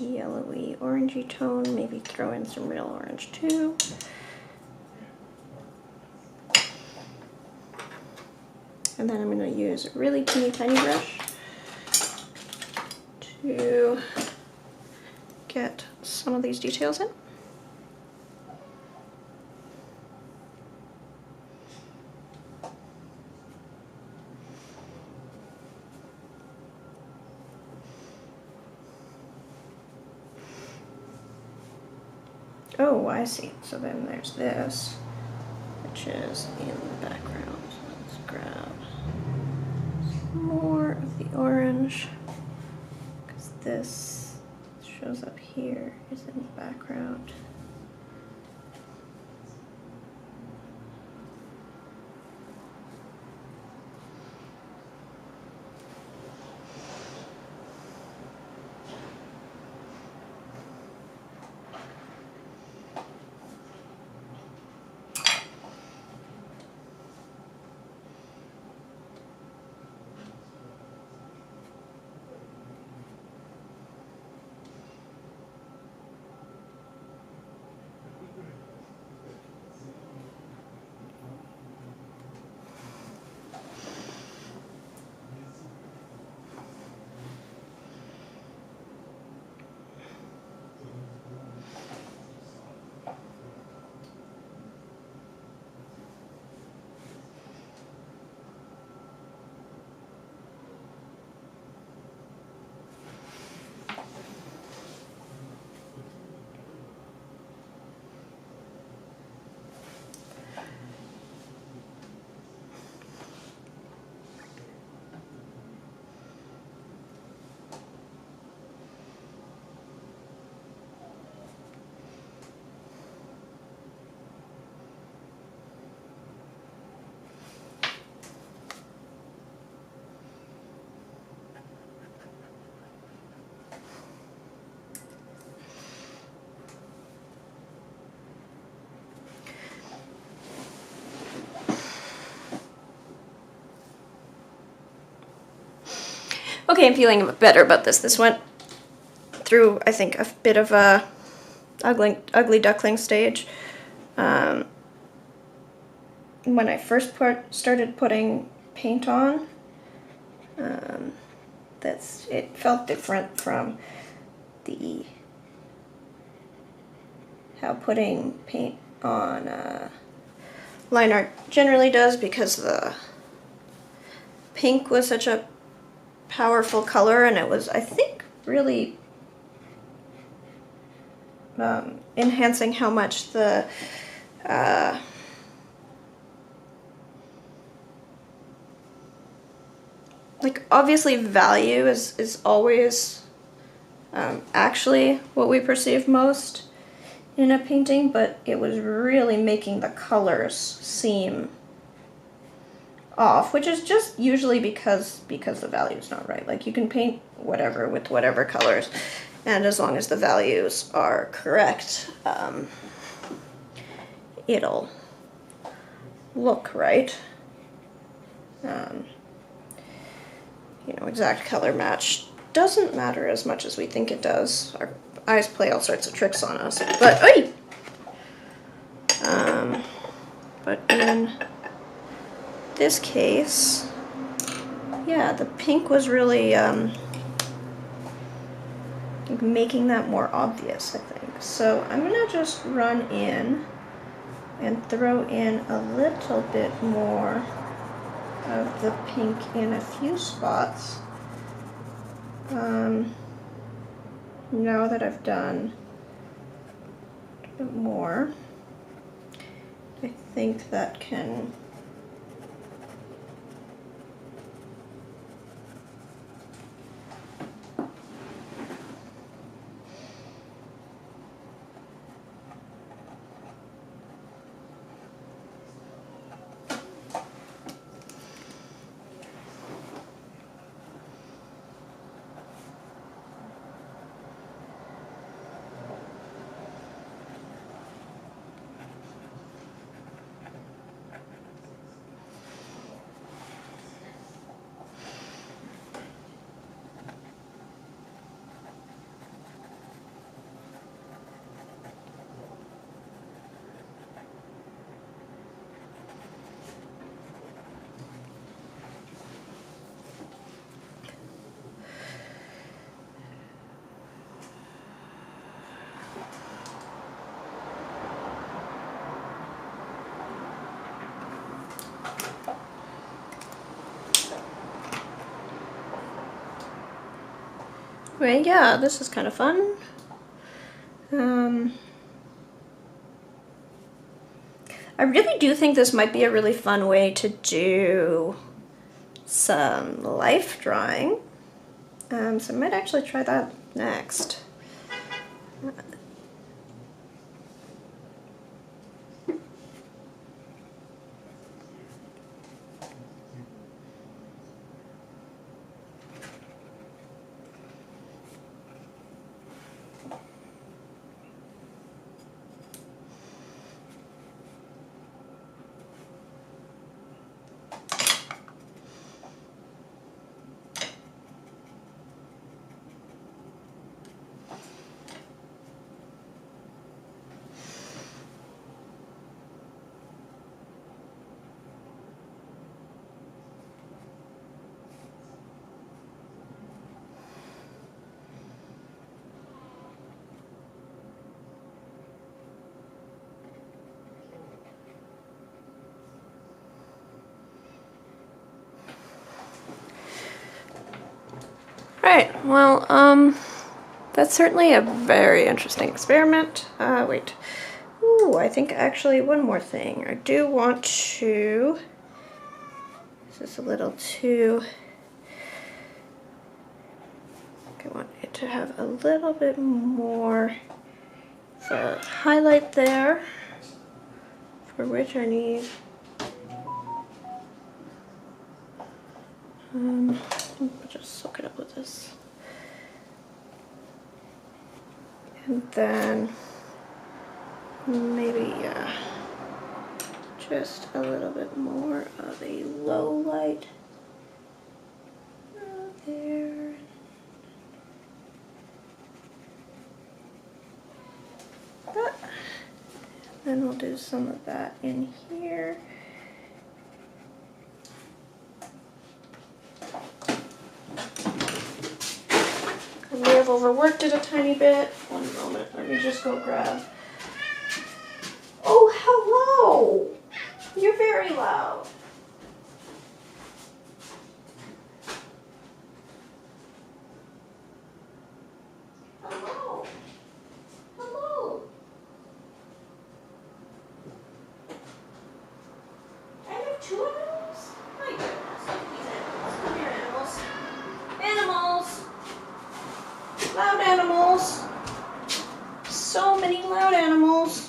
yellowy orangey tone, maybe throw in some real orange too. And then I'm going to use a really teeny tiny brush to get some of these details in. Oh, I see. So then there's this, which is in the background. So let's grab some more of the orange, because this shows up here, is in the background. Okay, I'm feeling better about this. This went through, I think, a bit of a ugly duckling stage. When I first started putting paint on, it felt different from how putting paint on Linework generally does, because the pink was such a powerful color, and it was, I think, really enhancing how much the like, obviously value is always actually what we perceive most in a painting, but it was really making the colors seem off, which is just usually because the value is not right. Like, you can paint whatever with whatever colors, and as long as the values are correct, it'll look right. You know, exact color match doesn't matter as much as we think it does. Our eyes play all sorts of tricks on us, but but in this case, yeah, the pink was really making that more obvious, I think. So I'm gonna just run in and throw in a little bit more of the pink in a few spots. Now that I've done a bit more, I think that can... Right, yeah, this is kind of fun. I really do think this might be a really fun way to do some life drawing. So I might actually try that next. Right, well, that's certainly a very interesting experiment. Wait. Ooh, I think actually one more thing. I do want to... This is a little too... I want it to have a little bit more highlight there, for which I need... I'll just soak it up with this. And then maybe just a little bit more of a low light there. Then we'll do some of that in here. I may have overworked it a tiny bit. One moment, let me just go grab. Oh, hello! You're very loud. Hello. Hello. I have two animals? My goodness, look at these animals. Come here, animals. Animals. Loud animals. So many loud animals.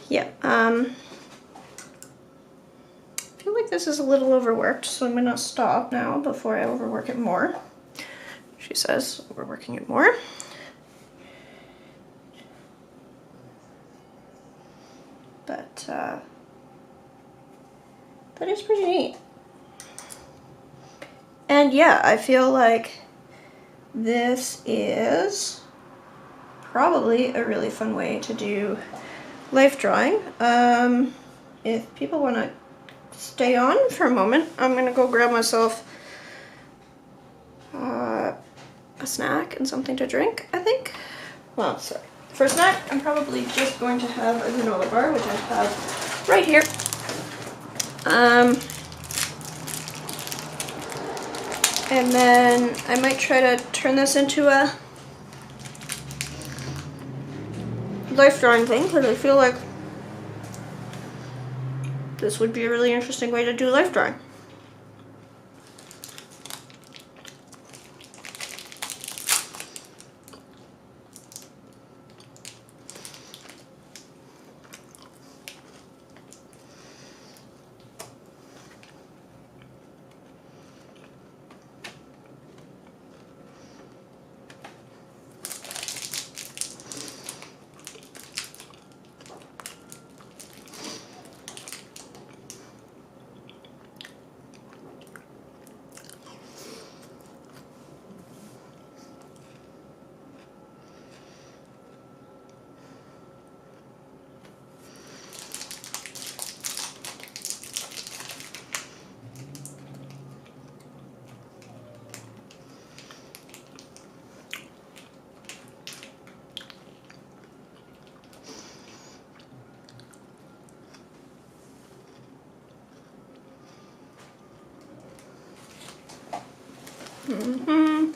Yeah, I feel like this is a little overworked, so I'm going to stop now before I overwork it more. She says overworking it more. But that is pretty neat. And yeah, I feel like this is probably a really fun way to do life drawing. If people want to stay on for a moment, I'm going to go grab myself a snack and something to drink, I think. Well, sorry. For snack, I'm probably just going to have a granola bar, which I have right here. And then I might try to turn this into a life drawing thing, because I feel like this would be a really interesting way to do life drawing. Mm-hmm.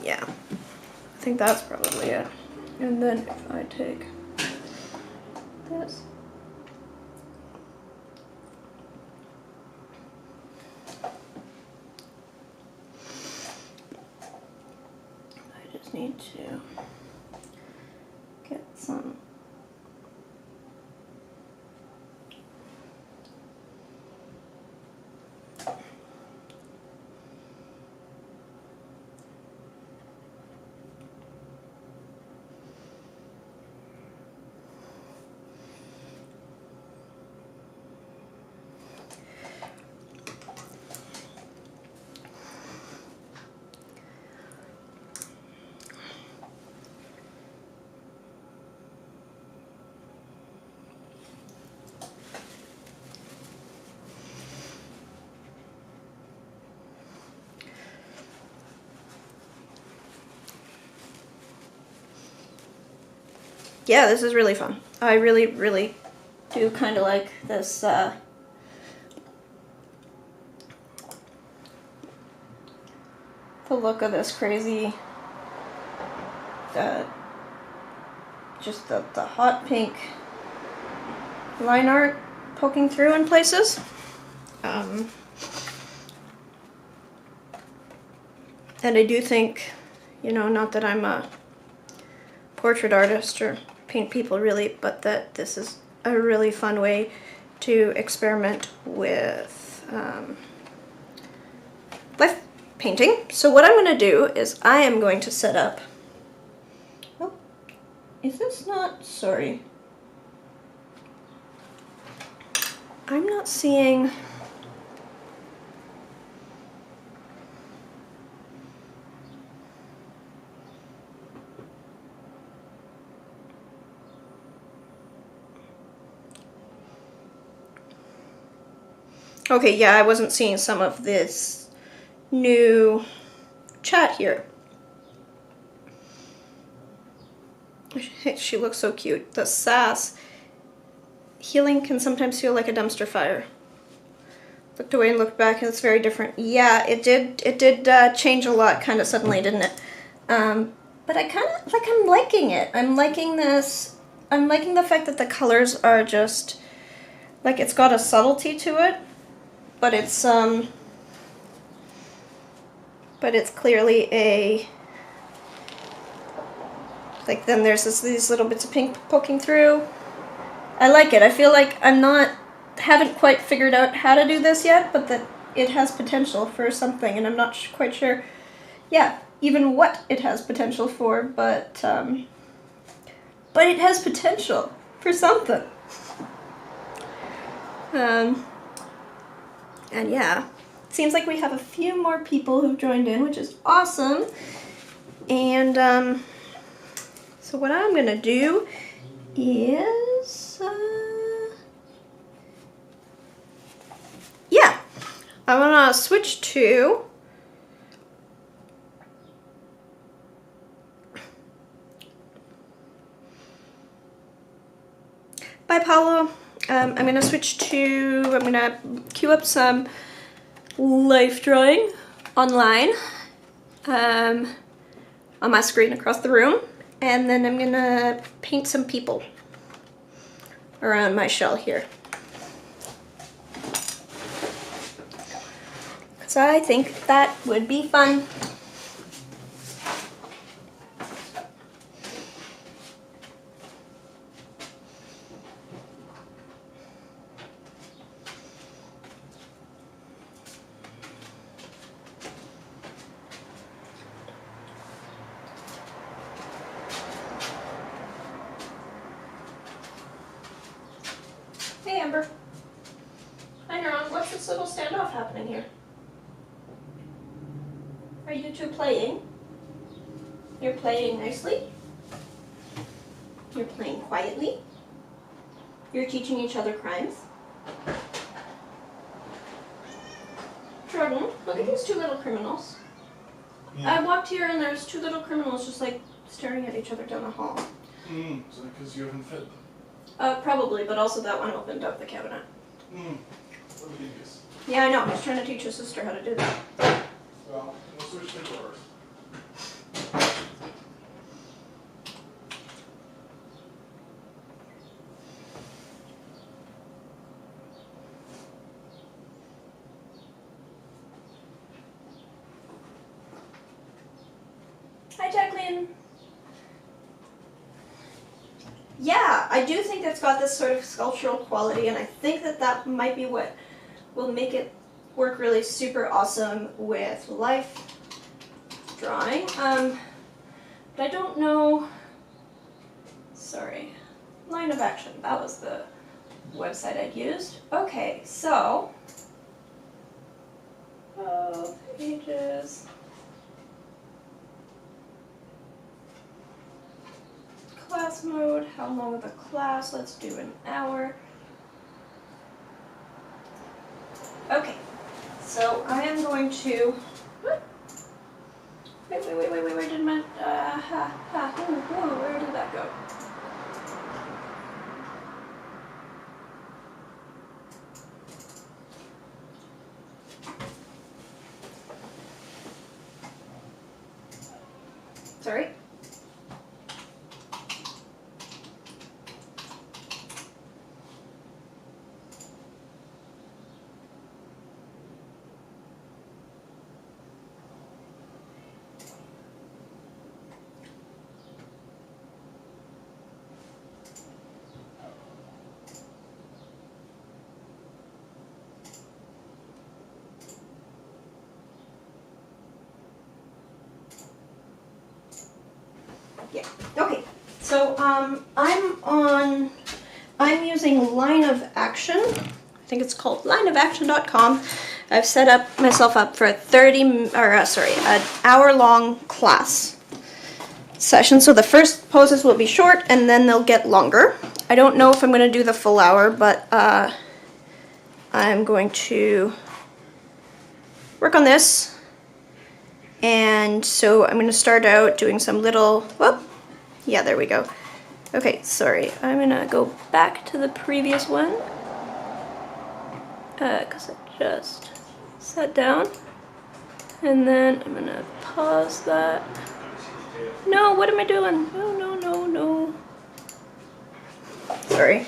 Yeah, I think that's probably it. And then if I take this. I just need to get some yeah, this is really fun. I really, really do kind of like this, the look of this crazy, just the hot pink line art poking through in places. And I do think, you know, not that I'm a portrait artist or paint people really, but that this is a really fun way to experiment with life painting. So what I'm going to do is I am going to set up, oh, is this not, sorry, I'm not seeing, okay, yeah, I wasn't seeing some of this new chat here. She looks so cute. The sass. Healing can sometimes feel like a dumpster fire. Looked away and looked back, and it's very different. Yeah, it did change a lot kind of suddenly, didn't it? But I kind of, like, I'm liking it. I'm liking this. I'm liking the fact that the colors are just, like, it's got a subtlety to it. But it's clearly a, like, then there's these little bits of pink poking through. I like it. I feel like I'm not haven't quite figured out how to do this yet, but that it has potential for something, and I'm not quite sure, yeah, even what it has potential for, but it has potential for something. And yeah, it seems like we have a few more people who've joined in, which is awesome. And so what I'm gonna do is, yeah, I'm gonna switch to Bye, Paulo. I'm going to switch to, I'm going to queue up some life drawing online on my screen across the room. And then I'm going to paint some people around my shell here. Because I think that would be fun. Hey, Amber. Hi, Neuron. What's this little standoff happening here? Are you two playing? You're playing nicely? You're playing quietly? You're teaching each other crimes? Jordan, look at these two little criminals. Yeah. I walked here and there's two little criminals just like staring at each other down the hall. Is that because you haven't fed them? Probably, but also that one opened up the cabinet. What genius. Yeah, I know. He's trying to teach his sister how to do that. Well, we'll switch to doors. Hi, Jacqueline. Yeah, I do think it's got this sort of sculptural quality, and I think that that might be what will make it work really super awesome with life drawing. But I don't know. Sorry, line of action. That was the website I'd used. Okay, so pages. Class mode, how long of a class? Let's do an hour. Okay, so I am going to, wait, where did my, where did that go? Sorry. Yeah, okay, so I'm using Line of Action. I think it's called lineofaction.com. I've set myself up for an hour-long class session. So the first poses will be short and then they'll get longer. I don't know if I'm going to do the full hour, but I'm going to work on this. And so I'm going to start out doing some little, yeah, there we go. Okay, sorry, I'm going to go back to the previous one, because I just sat down, and then I'm going to pause that. No, what am I doing? No. Sorry.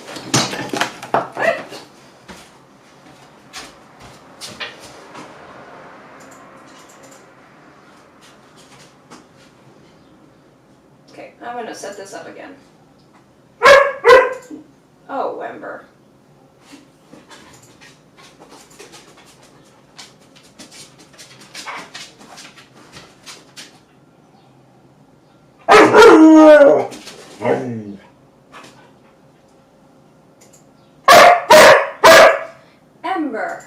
Okay, I'm going to set this up again. Oh, Ember. Ember.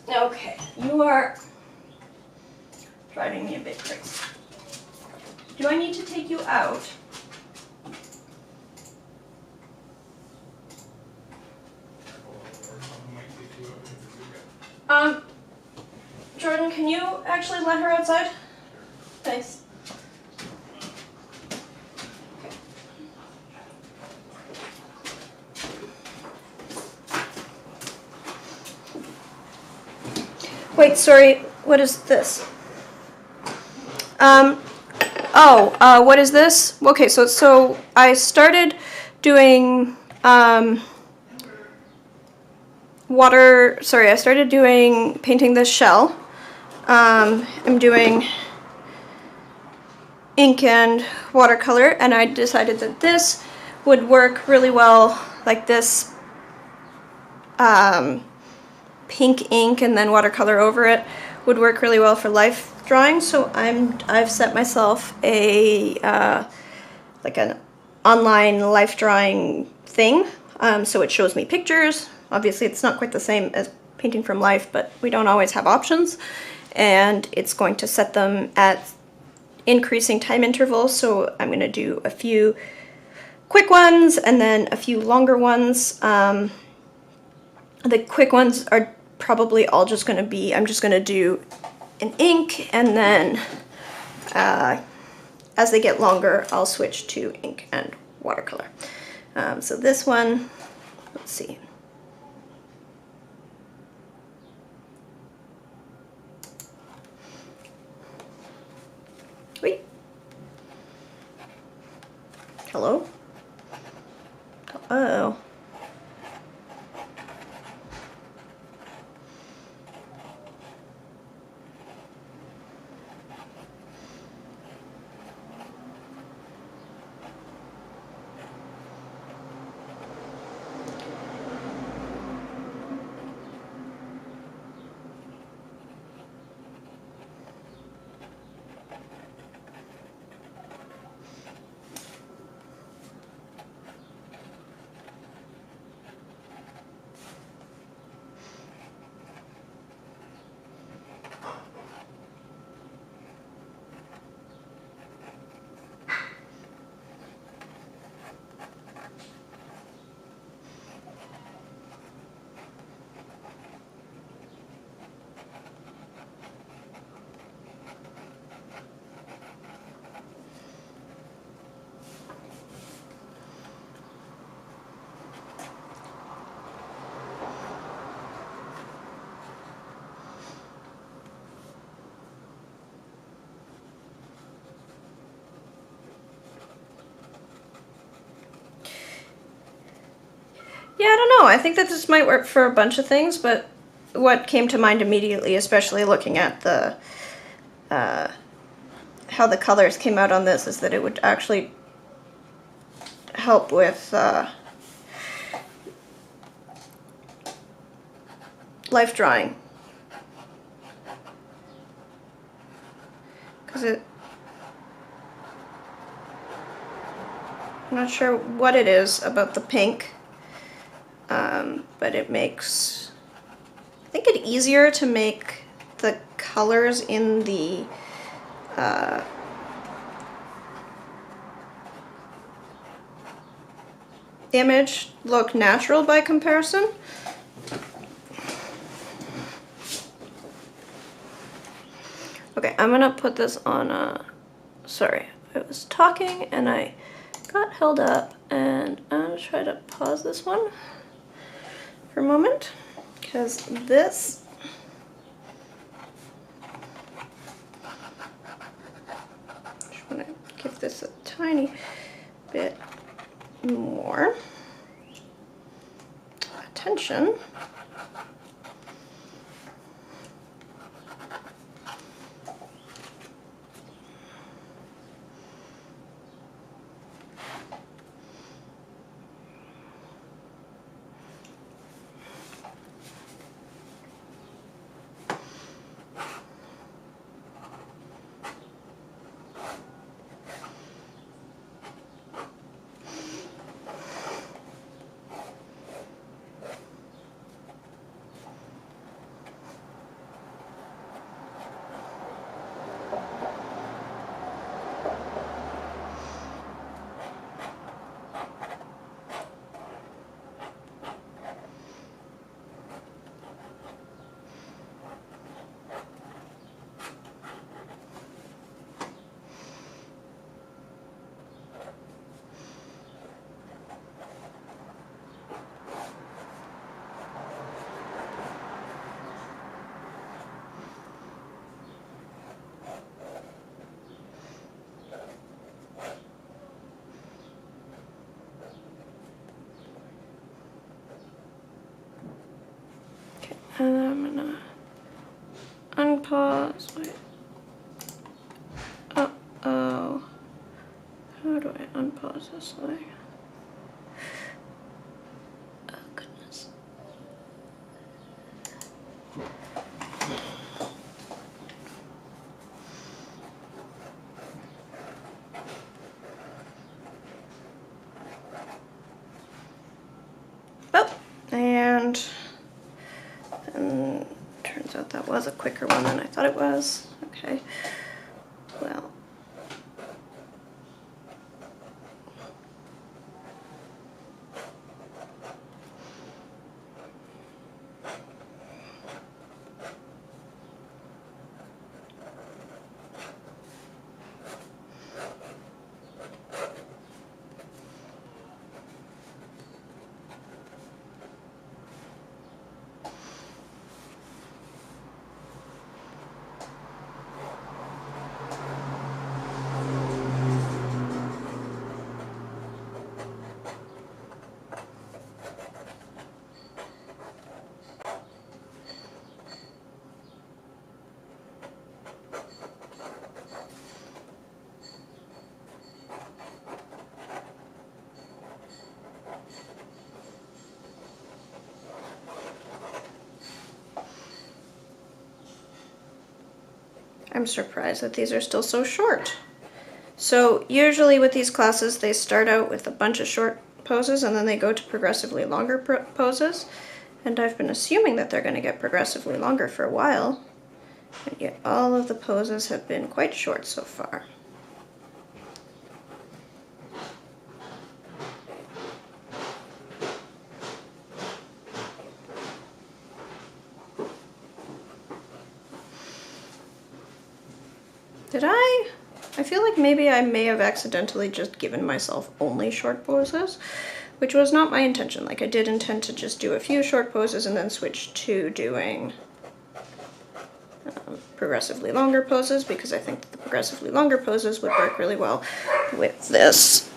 Okay, you are driving me a bit crazy. Do I need to take you out? Jordan, can you actually let her outside? Thanks. Wait, sorry, what is this? What is this? Okay, so I started doing I started doing painting this shell. I'm doing ink and watercolor, and I decided that this would work really well, like this pink ink and then watercolor over it would work really well for life drawing. So I've set myself a like an online life drawing thing. So it shows me pictures. Obviously, it's not quite the same as painting from life, but we don't always have options. And it's going to set them at increasing time intervals. So I'm going to do a few quick ones and then a few longer ones. The quick ones are probably all just going to be, I'm just going to do an ink, and then as they get longer, I'll switch to ink and watercolor. So this one, let's see. Wait. Hello? Oh. Yeah, I don't know. I think that this might work for a bunch of things, but what came to mind immediately, especially looking at the how the colors came out on this, is that it would actually help with life drawing. Because I'm not sure what it is about the pink, but it makes, I think, it easier to make the colors in the image look natural by comparison. Okay, I'm gonna put this on sorry, I was talking and I got held up, and I'm gonna try to pause this one for a moment, because this just want to give this a tiny bit more attention. And then I'm gonna unpause. Wait. Uh-oh. How do I unpause this thing? Oh, goodness. Oh, and turns out that was a quicker one than I thought it was. Okay, well. I'm surprised that these are still so short. So usually with these classes, they start out with a bunch of short poses and then they go to progressively longer poses. And I've been assuming that they're going to get progressively longer for a while. And yet all of the poses have been quite short so far. Did I? I feel like maybe I may have accidentally just given myself only short poses, which was not my intention. Like, I did intend to just do a few short poses and then switch to doing progressively longer poses, because I think that the progressively longer poses would work really well with this.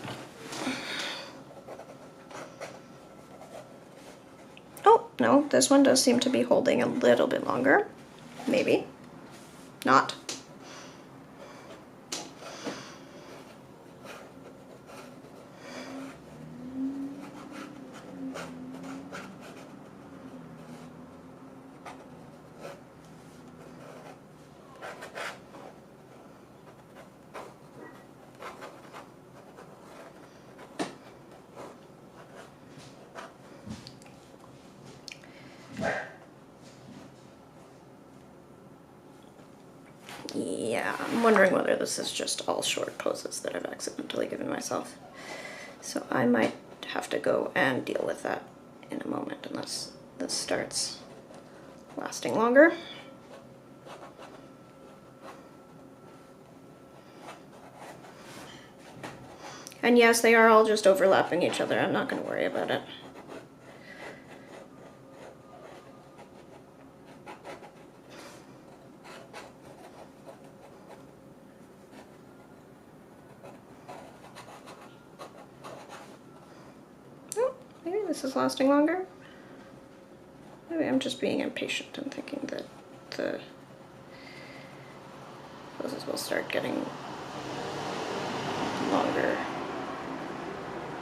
Oh, no, this one does seem to be holding a little bit longer. Maybe. Not. Yeah, I'm wondering whether this is just all short poses that I've accidentally given myself. So I might have to go and deal with that in a moment unless this starts lasting longer. And yes, they are all just overlapping each other. I'm not going to worry about it. Maybe this is lasting longer. Maybe I'm just being impatient and thinking that the poses will start getting longer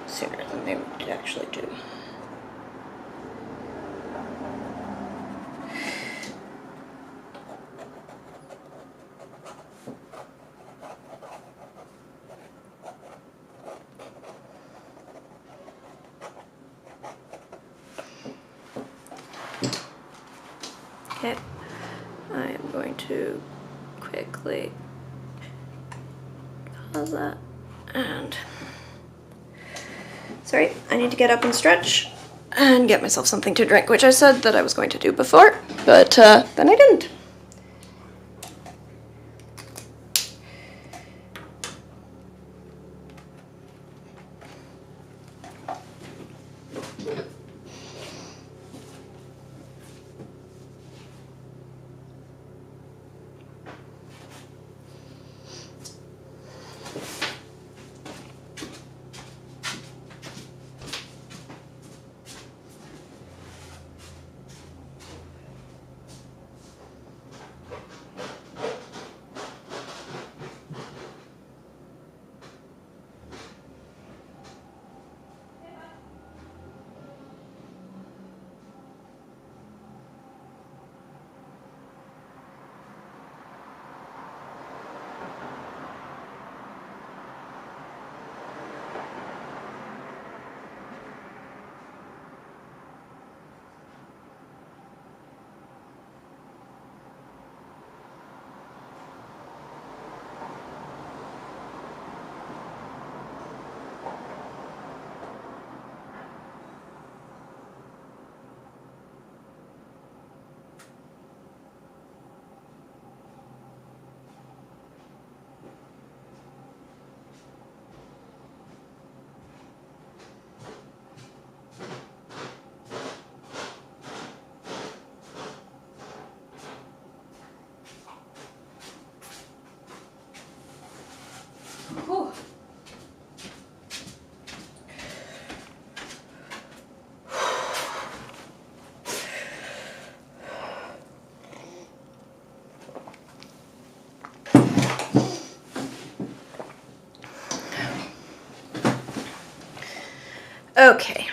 sooner than they would actually do. Okay, I am going to quickly pause that, and sorry, I need to get up and stretch and get myself something to drink, which I said that I was going to do before, but then I didn't. Okay.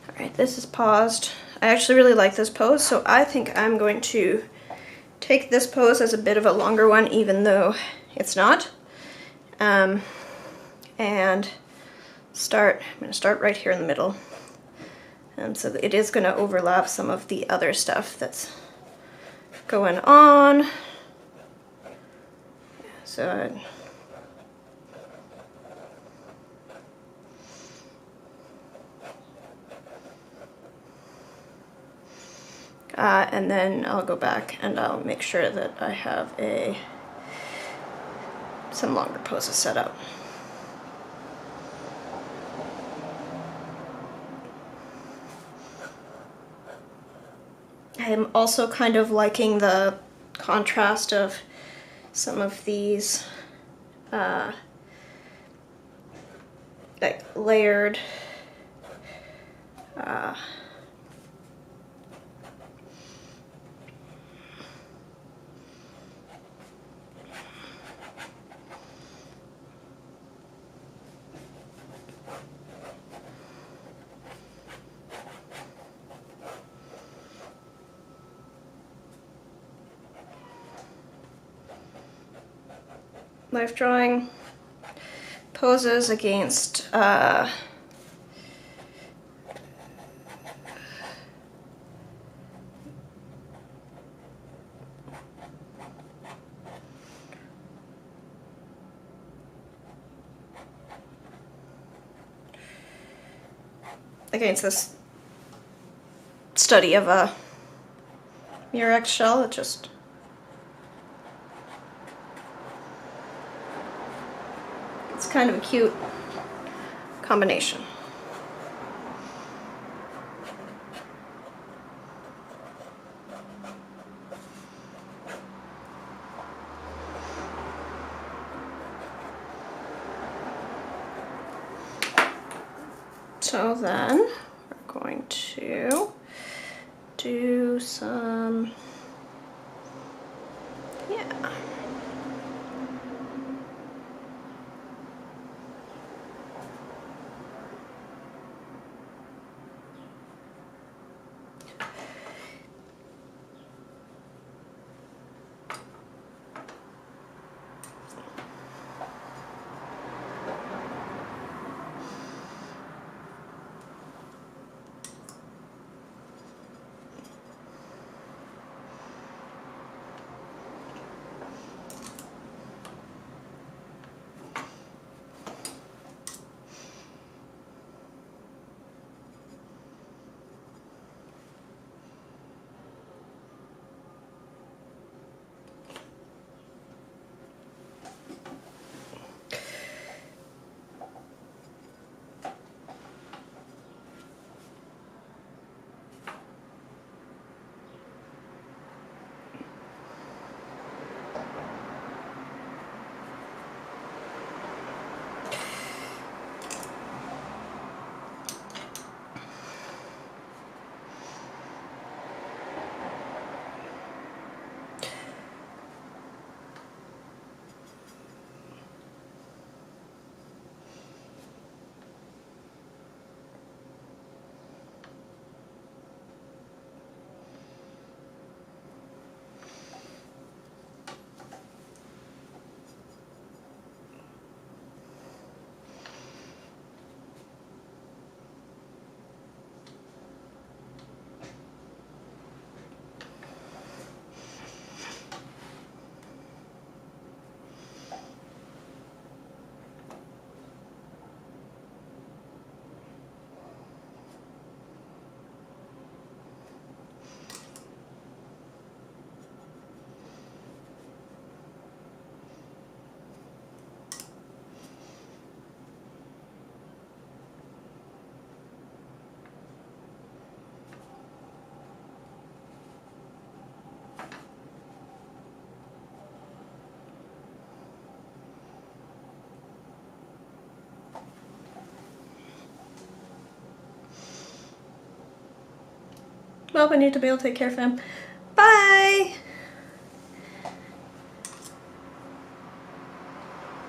All right, this is paused. I actually really like this pose, so I think I'm going to take this pose as a bit of a longer one, even though it's not. And I'm going to start right here in the middle. So it is going to overlap some of the other stuff that's going on. So and then I'll go back and I'll make sure that I have some longer poses set up. I'm also kind of liking the contrast of some of these like layered life drawing poses against this study of a Murex shell. It's kind of a cute combination. So then we're going to do some, yeah. Well, I need to be able to take care of him. Bye!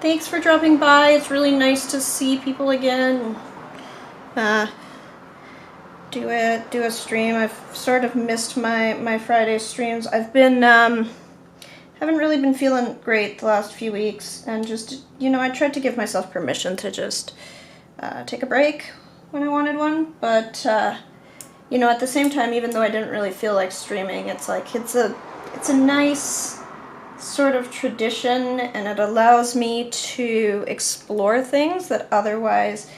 Thanks for dropping by. It's really nice to see people again. do a stream. I've sort of missed my Friday streams. I've been haven't really been feeling great the last few weeks, and just, you know, I tried to give myself permission to just take a break when I wanted one, but you know, at the same time, even though I didn't really feel like streaming, it's like it's a nice sort of tradition, and it allows me to explore things that otherwise,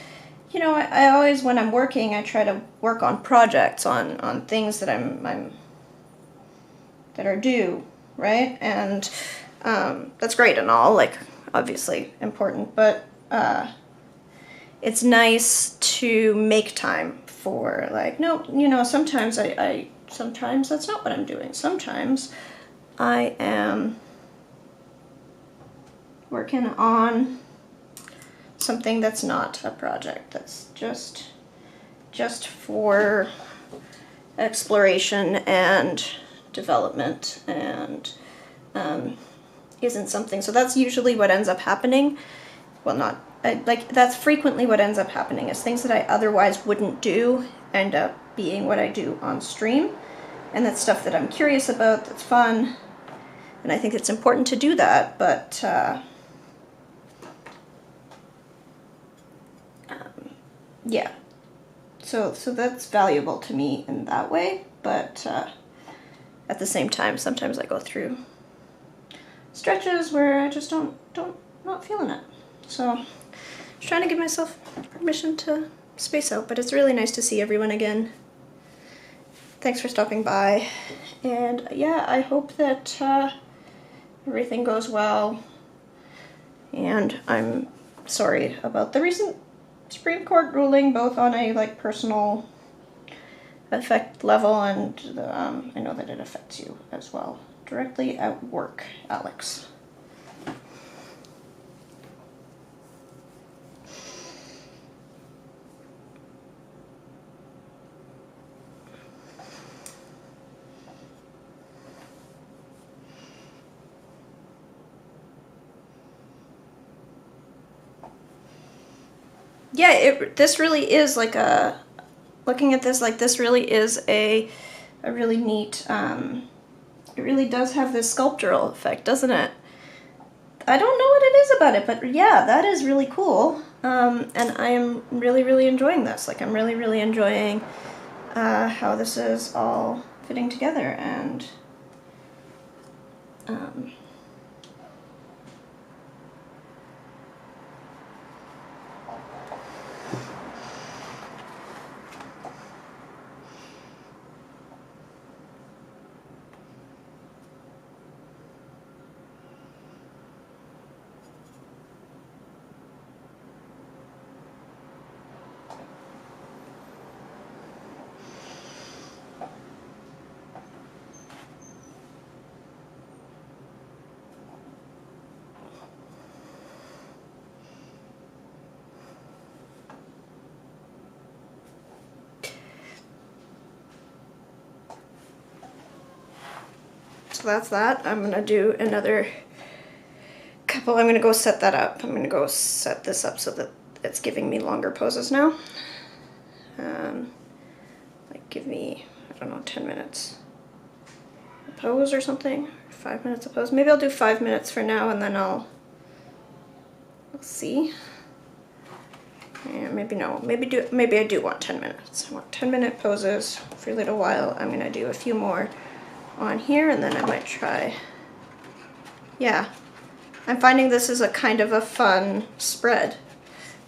you know, I always, when I'm working, I try to work on projects, on things that I'm that are due, right? And that's great and all, like, obviously important, but it's nice to make time for, like, no, you know, sometimes sometimes that's not what I'm doing. Sometimes I am working on something that's not a project, that's just for exploration and development, and isn't something, so that's usually what ends up happening. Well, not, like, that's frequently what ends up happening, is things that I otherwise wouldn't do end up being what I do on stream, and that's stuff that I'm curious about, that's fun, and I think it's important to do that, but yeah, so that's valuable to me in that way, but at the same time, sometimes I go through stretches where I just not feeling it. So I'm trying to give myself permission to space out, but it's really nice to see everyone again. Thanks for stopping by, and yeah, I hope that everything goes well, and I'm sorry about the recent Supreme Court ruling, both on a, like, personal effect level, and I know that it affects you as well, directly at work, Alex. Yeah, this really is like a, looking at this, like, this really is a really neat, it really does have this sculptural effect, doesn't it? I don't know what it is about it, but yeah, that is really cool. And I am really, really enjoying this. Like, I'm really, really enjoying how this is all fitting together, and so that's that. I'm gonna do another couple. I'm gonna go set that up. I'm gonna go set this up so that it's giving me longer poses now. Like, give me, I don't know, 10 minutes a pose or something, 5 minutes a pose. Maybe I'll do 5 minutes for now, and then I'll see. Yeah, maybe no, maybe I do want 10 minutes. I want 10-minute poses for a little while. I'm gonna do a few more on here, and then I might try, yeah. I'm finding this is a kind of a fun spread.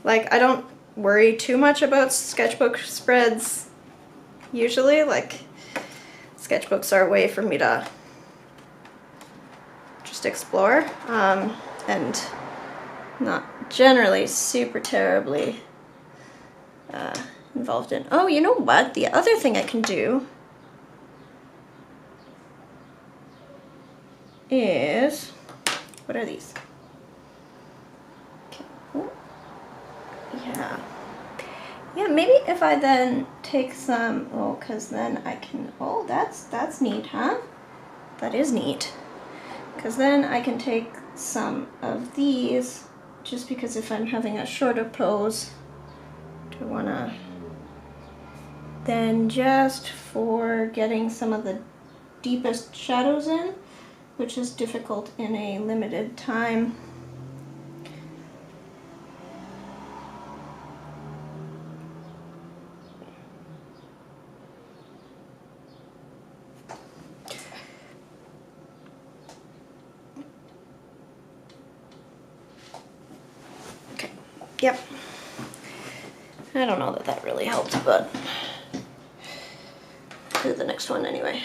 Like, I don't worry too much about sketchbook spreads usually. Like, sketchbooks are a way for me to just explore, and not generally super terribly involved in. Oh, you know what? The other thing I can do is, what are these? Okay. Ooh. Yeah, maybe if I then take some, oh, because then I can, oh, that's neat, huh? That is neat. Because then I can take some of these, just because if I'm having a shorter pose, do I want to Then just for getting some of the deepest shadows in, which is difficult in a limited time. Okay, yep. I don't know that that really helps, but do the next one anyway.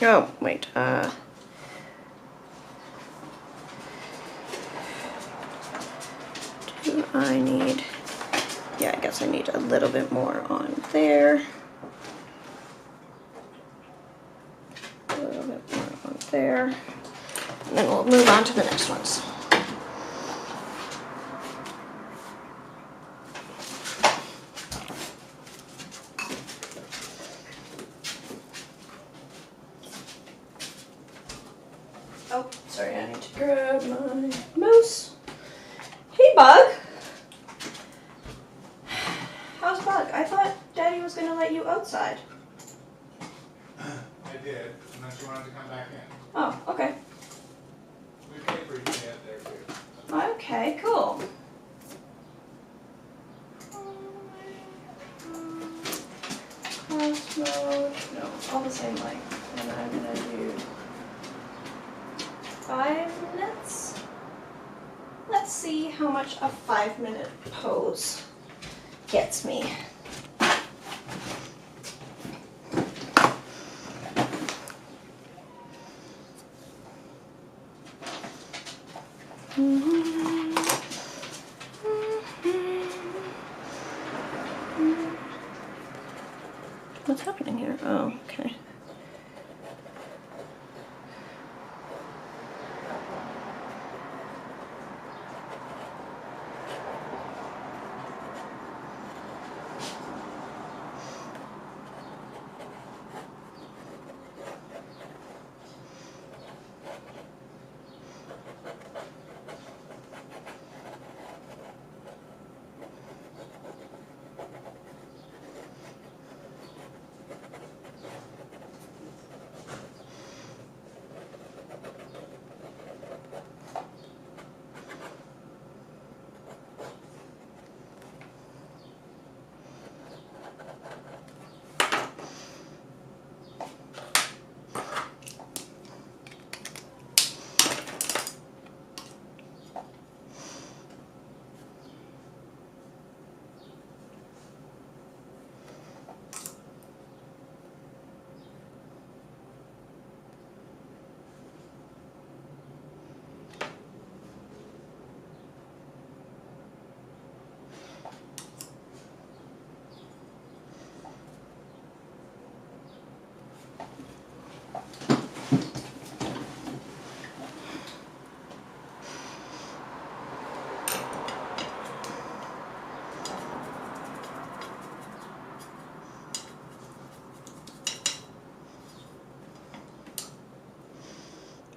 Oh, wait, do I need, yeah, I guess I need a little bit more on there. A little bit more on there. And then we'll move on to the next ones. Oh, sorry, I need to grab my mouse. Hey, Bug. How's Bug? I thought Daddy was gonna let you outside. I did, and then she wanted to come back in. Oh, okay. We paid for you to get there too. Okay, cool. Cross mode. No, all the same length. And I'm gonna do 5 minutes. Let's see how much a 5-minute pose gets me. What's happening here? Oh, okay.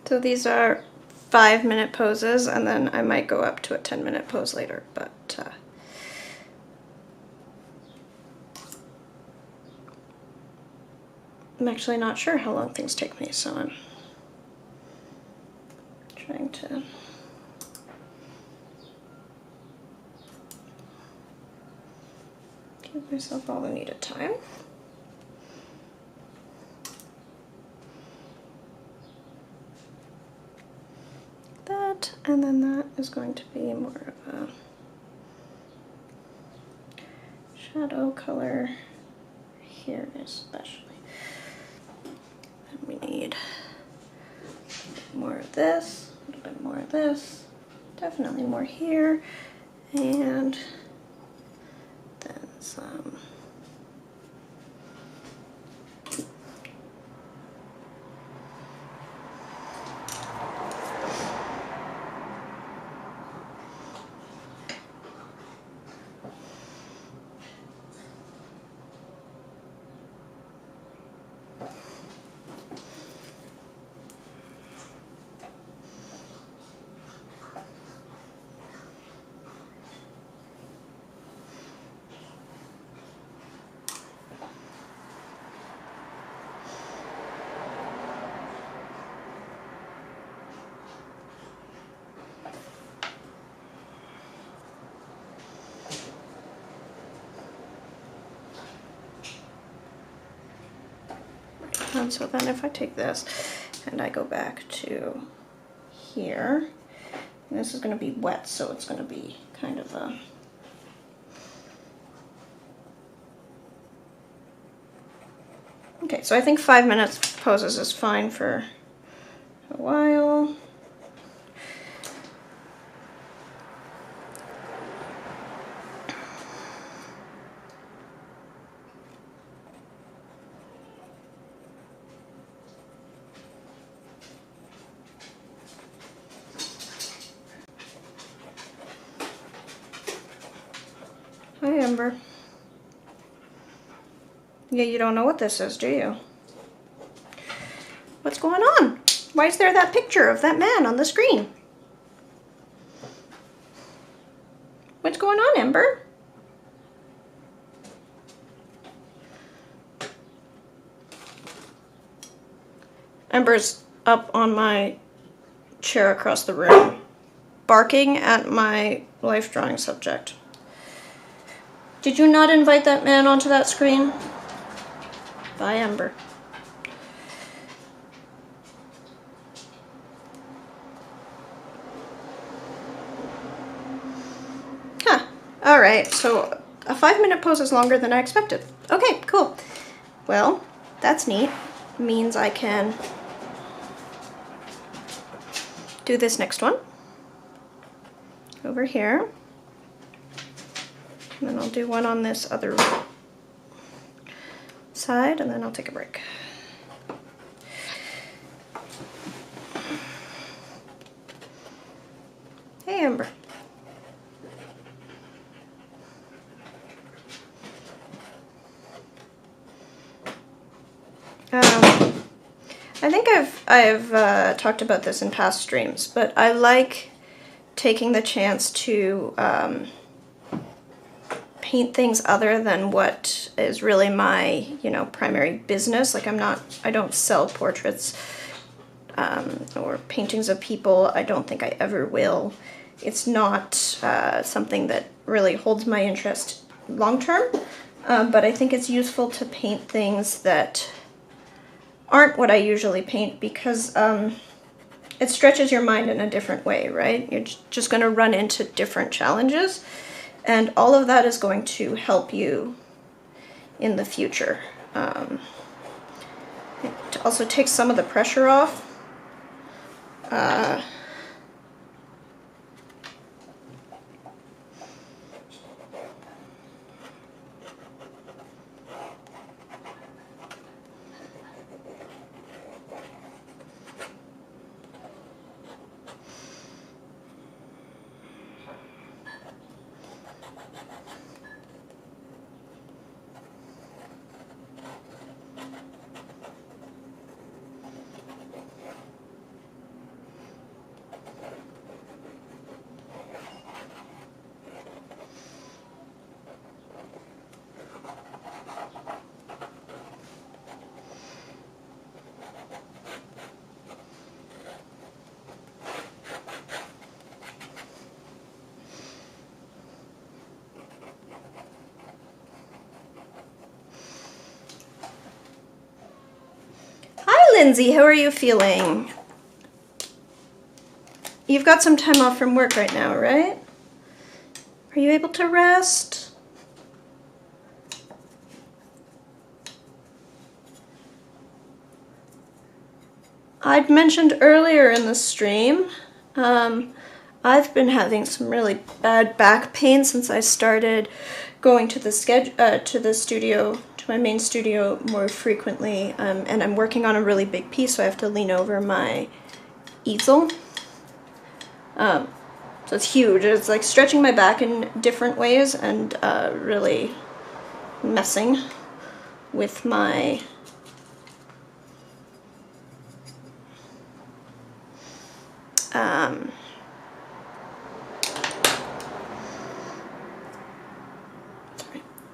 So these are 5-minute poses, and then I might go up to a 10-minute pose later, but I'm actually not sure how long things take me, so I'm trying to give myself all the needed time. That, and then that is going to be more of a shadow color here especially. And we need more of this, a little bit more of this, definitely more here, and then some. And so then if I take this and I go back to here, and this is going to be wet, so it's going to be kind of a... Okay, so I think 5 minutes poses is fine for a while. Hi, Ember. Yeah, you don't know what this is, do you? What's going on? Why is there that picture of that man on the screen? What's going on, Ember? Ember's up on my chair across the room, barking at my life drawing subject. Did you not invite that man onto that screen? Bye, Ember. Huh. Alright, so a 5-minute pose is longer than I expected. Okay, cool. Well, that's neat. Means I can do this next one over here. And then I'll do one on this other side, and then I'll take a break. Hey, Amber. I think I've talked about this in past streams, but I like taking the chance to paint things other than what is really my, primary business. Like I don't sell portraits or paintings of people. I don't think I ever will. It's not something that really holds my interest long term, but I think it's useful to paint things that aren't what I usually paint because it stretches your mind in a different way, right? You're just going to run into different challenges, and all of that is going to help you in the future. It also takes some of the pressure off. Lindsay, how are you feeling? You've got some time off from work right now, right? Are you able to rest? I'd mentioned earlier in the stream, I've been having some really bad back pain since I started going to the studio, to my main studio more frequently, and I'm working on a really big piece, so I have to lean over my easel. So it's huge. It's like stretching my back in different ways and really messing with my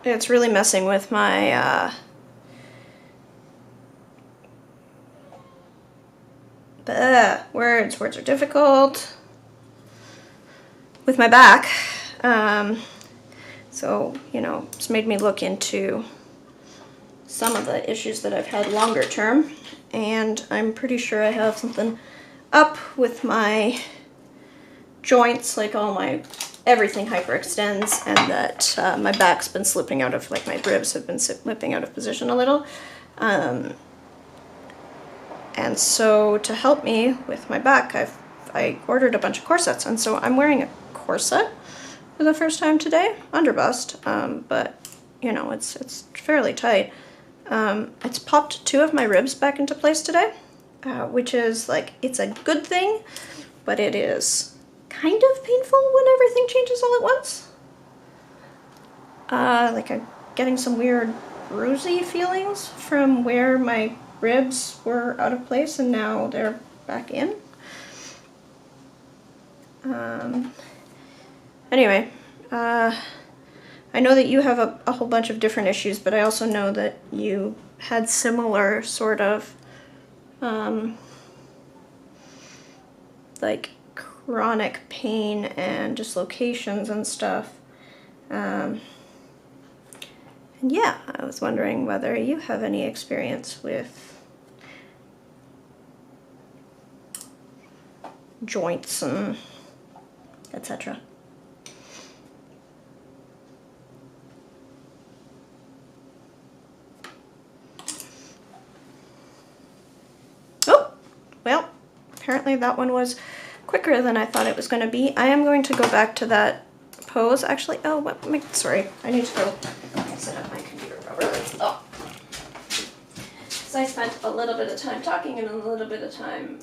it's really messing with my words are difficult with my back, so it's made me look into some of the issues that I've had longer term, and I'm pretty sure I have something up with my joints, like everything hyperextends, and that my back's been slipping out of, like my ribs have been slipping out of position a little. And so to help me with my back, I ordered a bunch of corsets, and so I'm wearing a corset for the first time today, under bust, but you know, it's fairly tight. It's popped 2 of my ribs back into place today, which is like, it's a good thing, but it is kind of painful when everything changes all at once. Like I'm getting some weird bruisey feelings from where my ribs were out of place and now they're back in. Anyway, I know that you have a whole bunch of different issues, but I also know that you had similar sort of like chronic pain and dislocations and stuff. And yeah, I was wondering whether you have any experience with joints and etc. Oh, well, apparently that one was quicker than I thought it was going to be. I am going to go back to that pose. Actually, sorry, I need to go set up my computer rubber. Oh. Because I spent a little bit of time talking and a little bit of time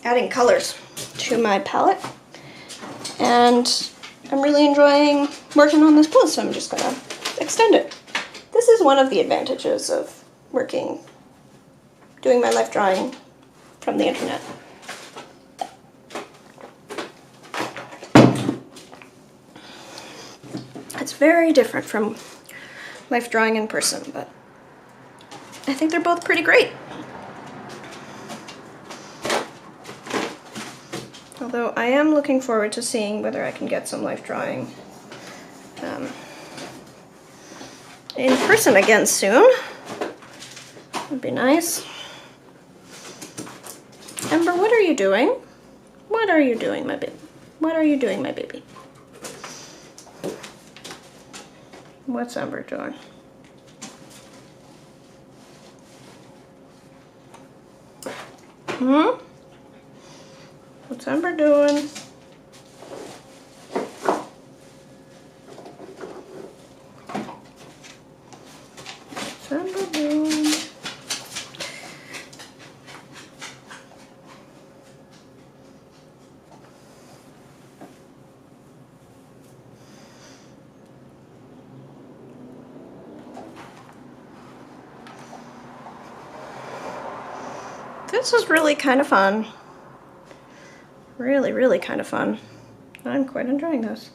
adding colors to my palette, and I'm really enjoying working on this pose, so I'm just gonna extend it. This is one of the advantages of doing my life drawing from the internet. It's very different from life drawing in person, but I think they're both pretty great. Although I am looking forward to seeing whether I can get some life drawing in person again soon. Would be nice. Ember, what are you doing? What are you doing, my baby? What are you doing, my baby? What's Ember doing? What's Ember doing? What's Ember doing? This is really kind of fun. Really, really kind of fun. I'm quite enjoying this.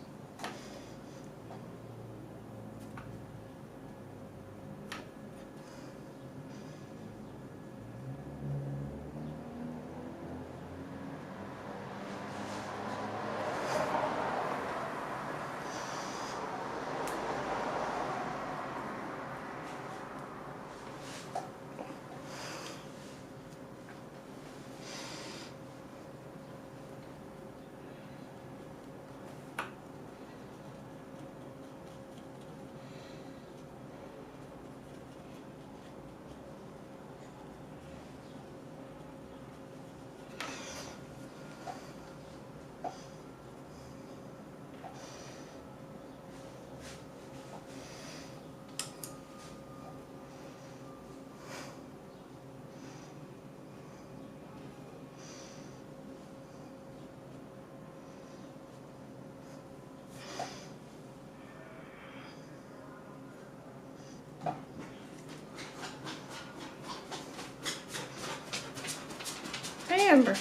Hey, Ember.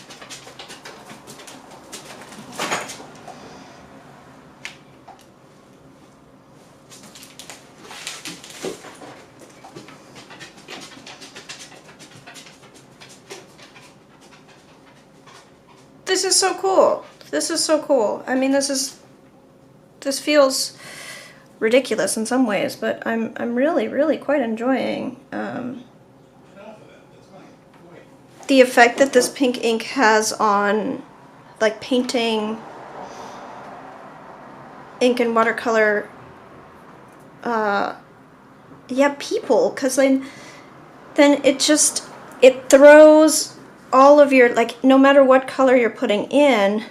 This is so cool. This is so cool. I mean, this feels ridiculous in some ways, but I'm really quite enjoying the effect that this pink ink has on like painting ink and watercolor people, because then it throws all of your, like, no matter what color you're putting in,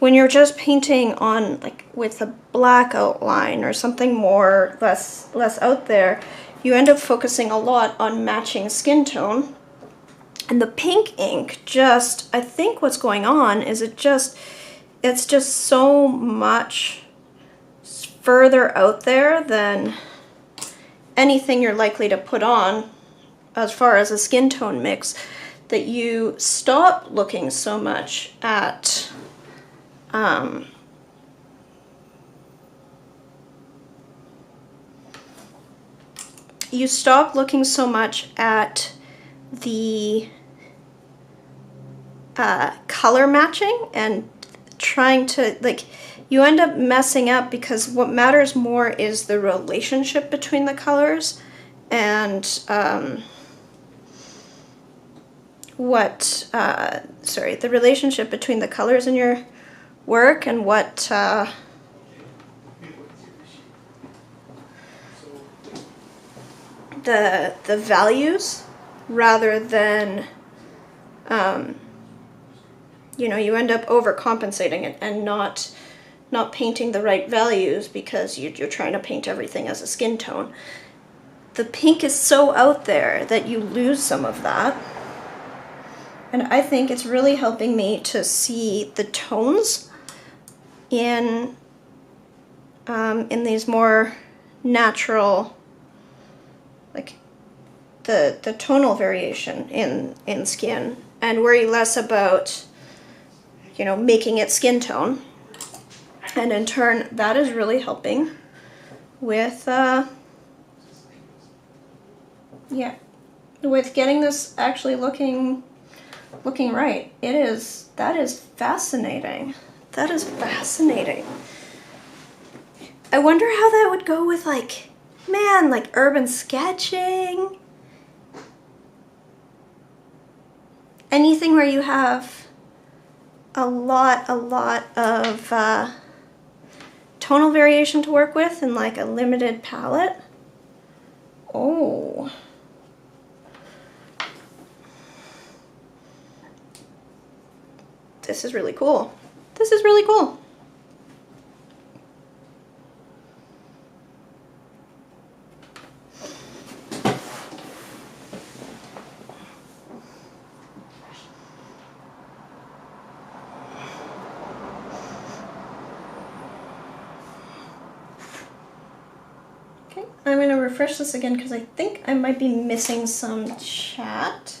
when you're just painting on, like, with a black outline or something more less out there, you end up focusing a lot on matching skin tone. And the pink ink just, I think what's going on is it's just so much further out there than anything you're likely to put on as far as a skin tone mix, that you stop looking so much at you stop looking so much at the color matching and trying to, like, you end up messing up, because what matters more is the relationship between the colors and the relationship between the colors in your work and what the values, rather than you end up overcompensating it and not painting the right values because you're trying to paint everything as a skin tone. The pink is so out there that you lose some of that. And I think it's really helping me to see the tones in these more natural, like the tonal variation in skin, and worry less about making it skin tone. And in turn, that is really helping with with getting this actually looking right. That is fascinating. That is fascinating. I wonder how that would go with, like urban sketching. Anything where you have a lot of tonal variation to work with and like a limited palette. Oh. This is really cool. This is really cool. Okay, I'm going to refresh this again because I think I might be missing some chat.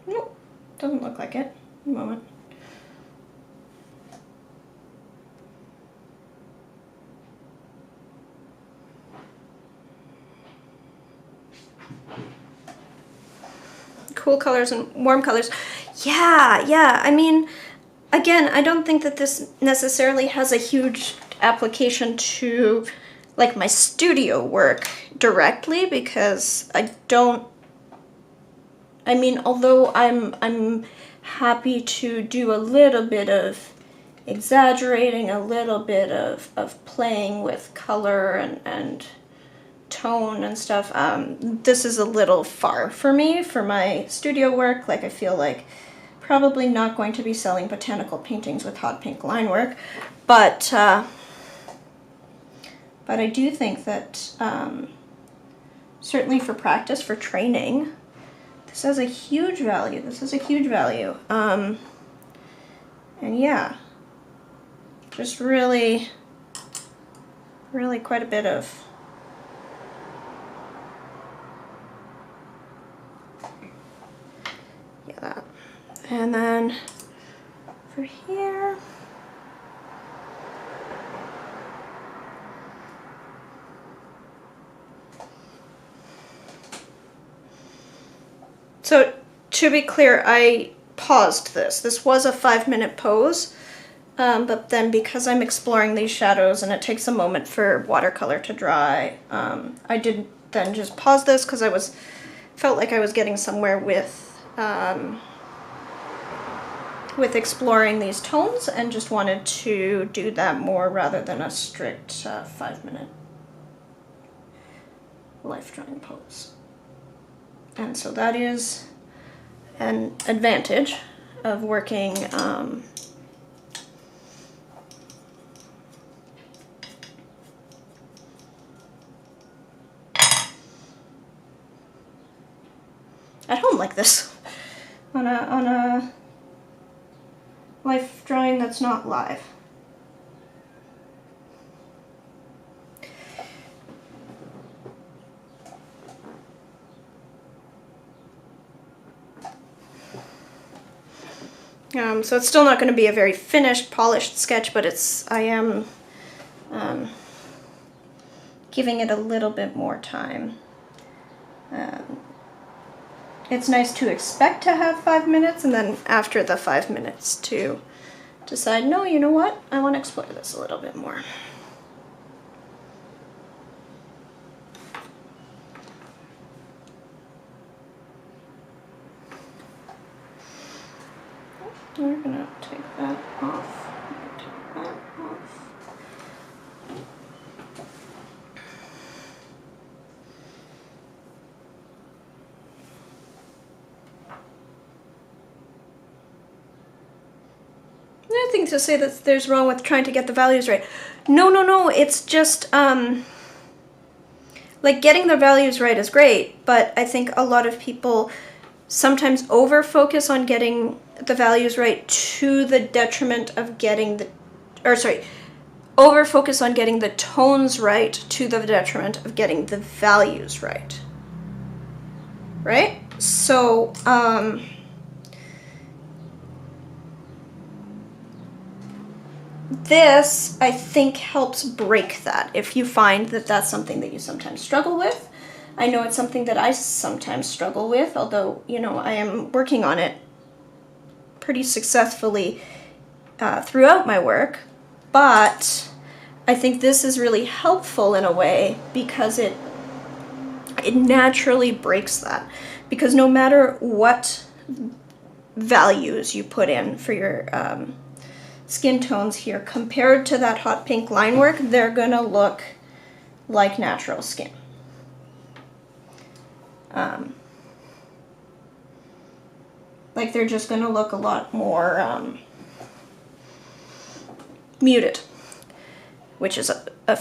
Nope, doesn't look like it. A moment. Cool colors and warm colors. Yeah. I mean, again, I don't think that this necessarily has a huge application to like my studio work directly, because although I'm happy to do a little bit of exaggerating, a little bit of playing with color and tone and stuff, this is a little far for me for my studio work. Like, I feel like probably not going to be selling botanical paintings with hot pink line work, but I do think that certainly for practice, for training, this has a huge value. This is a huge value. And yeah, just really quite a bit of that. And then for here, to be clear, I paused this. This was a 5-minute pose, but then because I'm exploring these shadows and it takes a moment for watercolor to dry, I did then just pause this because I felt like I was getting somewhere with exploring these tones and just wanted to do that more rather than a strict 5-minute life drawing pose. And so that is an advantage of working at home like this on a life drawing that's not live. So it's still not going to be a very finished, polished sketch, but I am giving it a little bit more time. It's nice to expect to have 5 minutes, and then after the 5 minutes to decide, no, you know what, I want to explore this a little bit more. We're gonna take that off. Take that off. Nothing to say that there's wrong with trying to get the values right. No. It's just like getting the values right is great, but I think a lot of people sometimes over-focus on getting the values right to the detriment of over-focus on getting the tones right to the detriment of getting the values right. Right? So, this, I think, helps break that. If you find that that's something that you sometimes struggle with, I know it's something that I sometimes struggle with, although, you know, I am working on it pretty successfully throughout my work, but I think this is really helpful in a way because it naturally breaks that. Because no matter what values you put in for your skin tones here, compared to that hot pink line work, they're gonna look like natural skin. Like they're just going to look a lot more muted, which is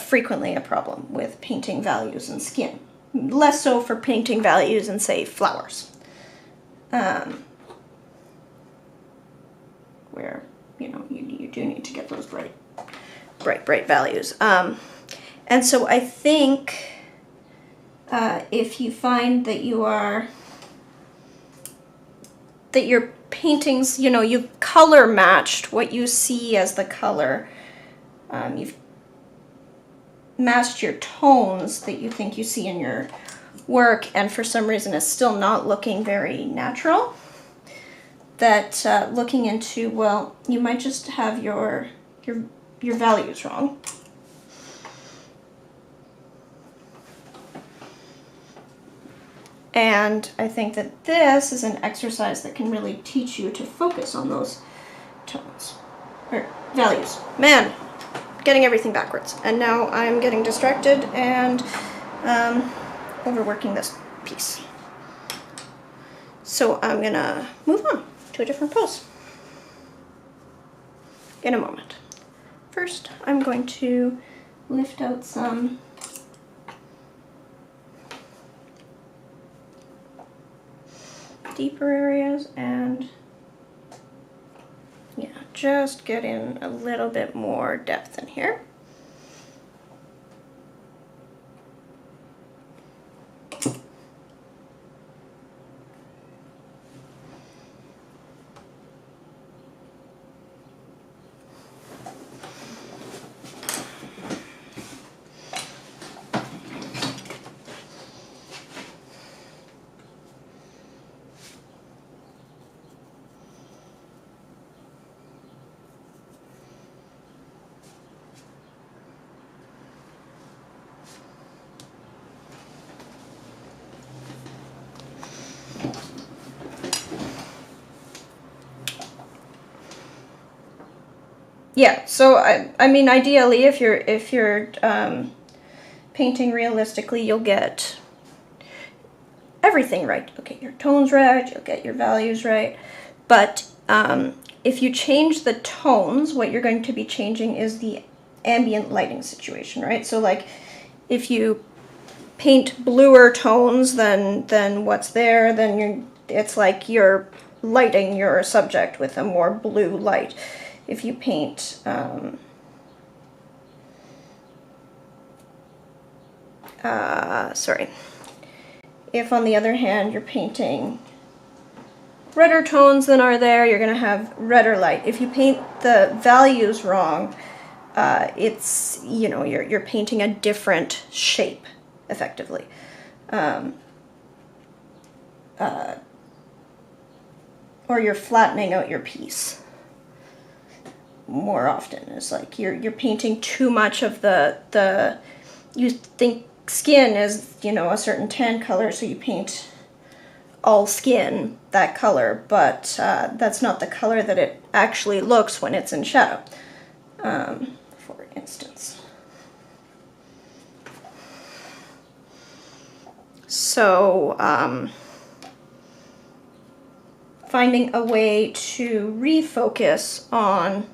frequently a problem with painting values in skin. Less so for painting values in, say, flowers, where, you know, you do need to get those bright values. And so I think if you find that your paintings, you know, you've color matched what you see as the color, you've matched your tones that you think you see in your work, and for some reason it's still not looking very natural, that looking into, well, you might just have your values wrong. And I think that this is an exercise that can really teach you to focus on those tones, or values. Man, getting everything backwards. And now I'm getting distracted and overworking this piece. So I'm gonna move on to a different pose in a moment. First, I'm going to lift out some deeper areas and, yeah, just get in a little bit more depth in here. Yeah, so I mean, ideally, if you're painting realistically, you'll get everything right. You'll get your tones right, you'll get your values right. But if you change the tones, what you're going to be changing is the ambient lighting situation, right? So like if you paint bluer tones than what's there, then it's like you're lighting your subject with a more blue light. If you paint if on the other hand you're painting redder tones than are there, you're going to have redder light. If you paint the values wrong, it's, you know, you're painting a different shape, effectively. Or you're flattening out your piece more often. It's like you're painting too much of the you think skin is, you know, a certain tan color, so you paint all skin that color, but that's not the color that it actually looks when it's in shadow, for instance. So finding a way to refocus on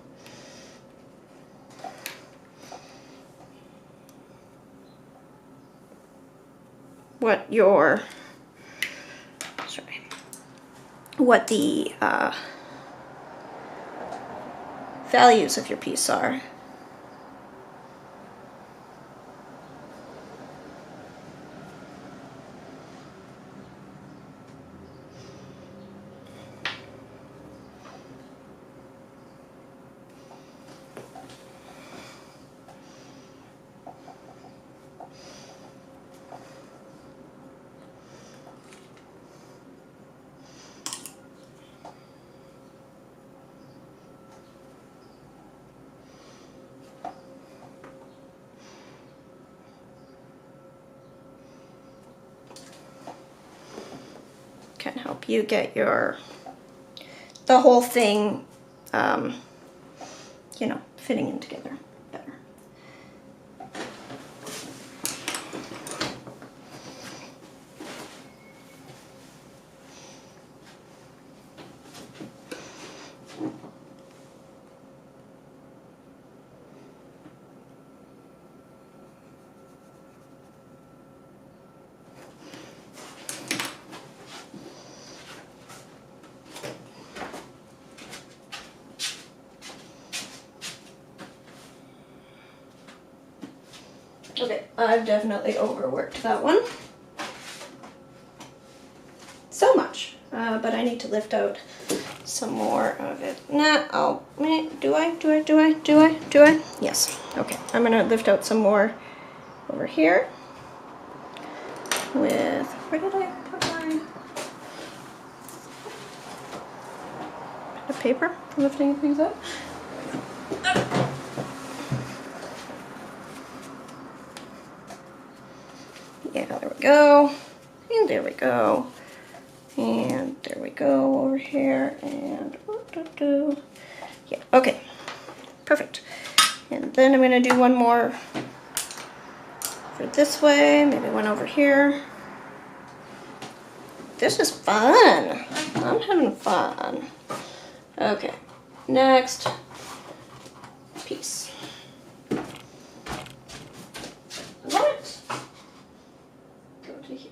what the values of your piece are. Can help you get the whole thing, you know, fitting in together better. Okay, I've definitely overworked that one. So much. But I need to lift out some more of it. Nah, do I? Yes. Okay, I'm gonna lift out some more over here with, where did I put the paper for lifting things up? Yeah, there we go. And there we go. And there we go over here. And yeah, okay. Perfect. And then I'm gonna do one more for this way, maybe one over here. This is fun. I'm having fun. Okay, next piece. What? Go to here.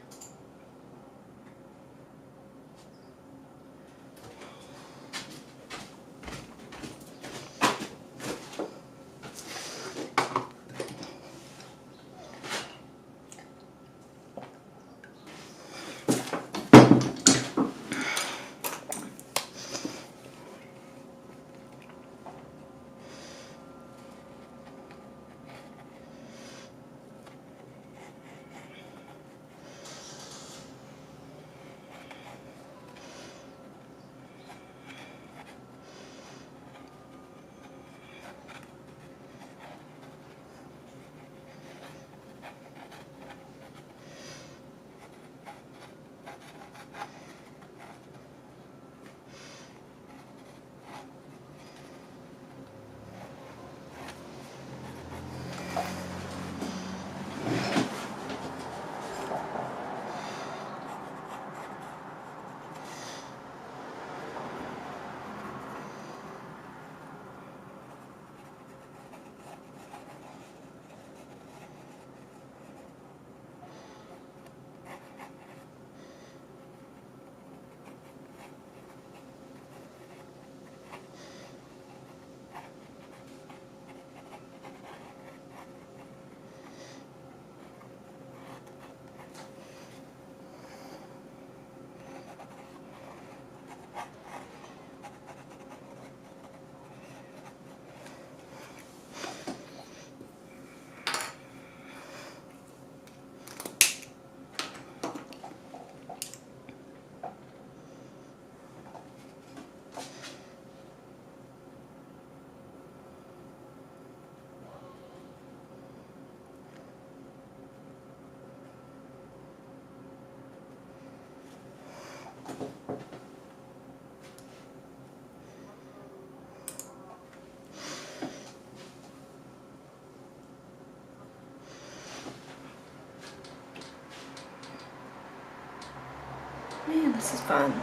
This is fun.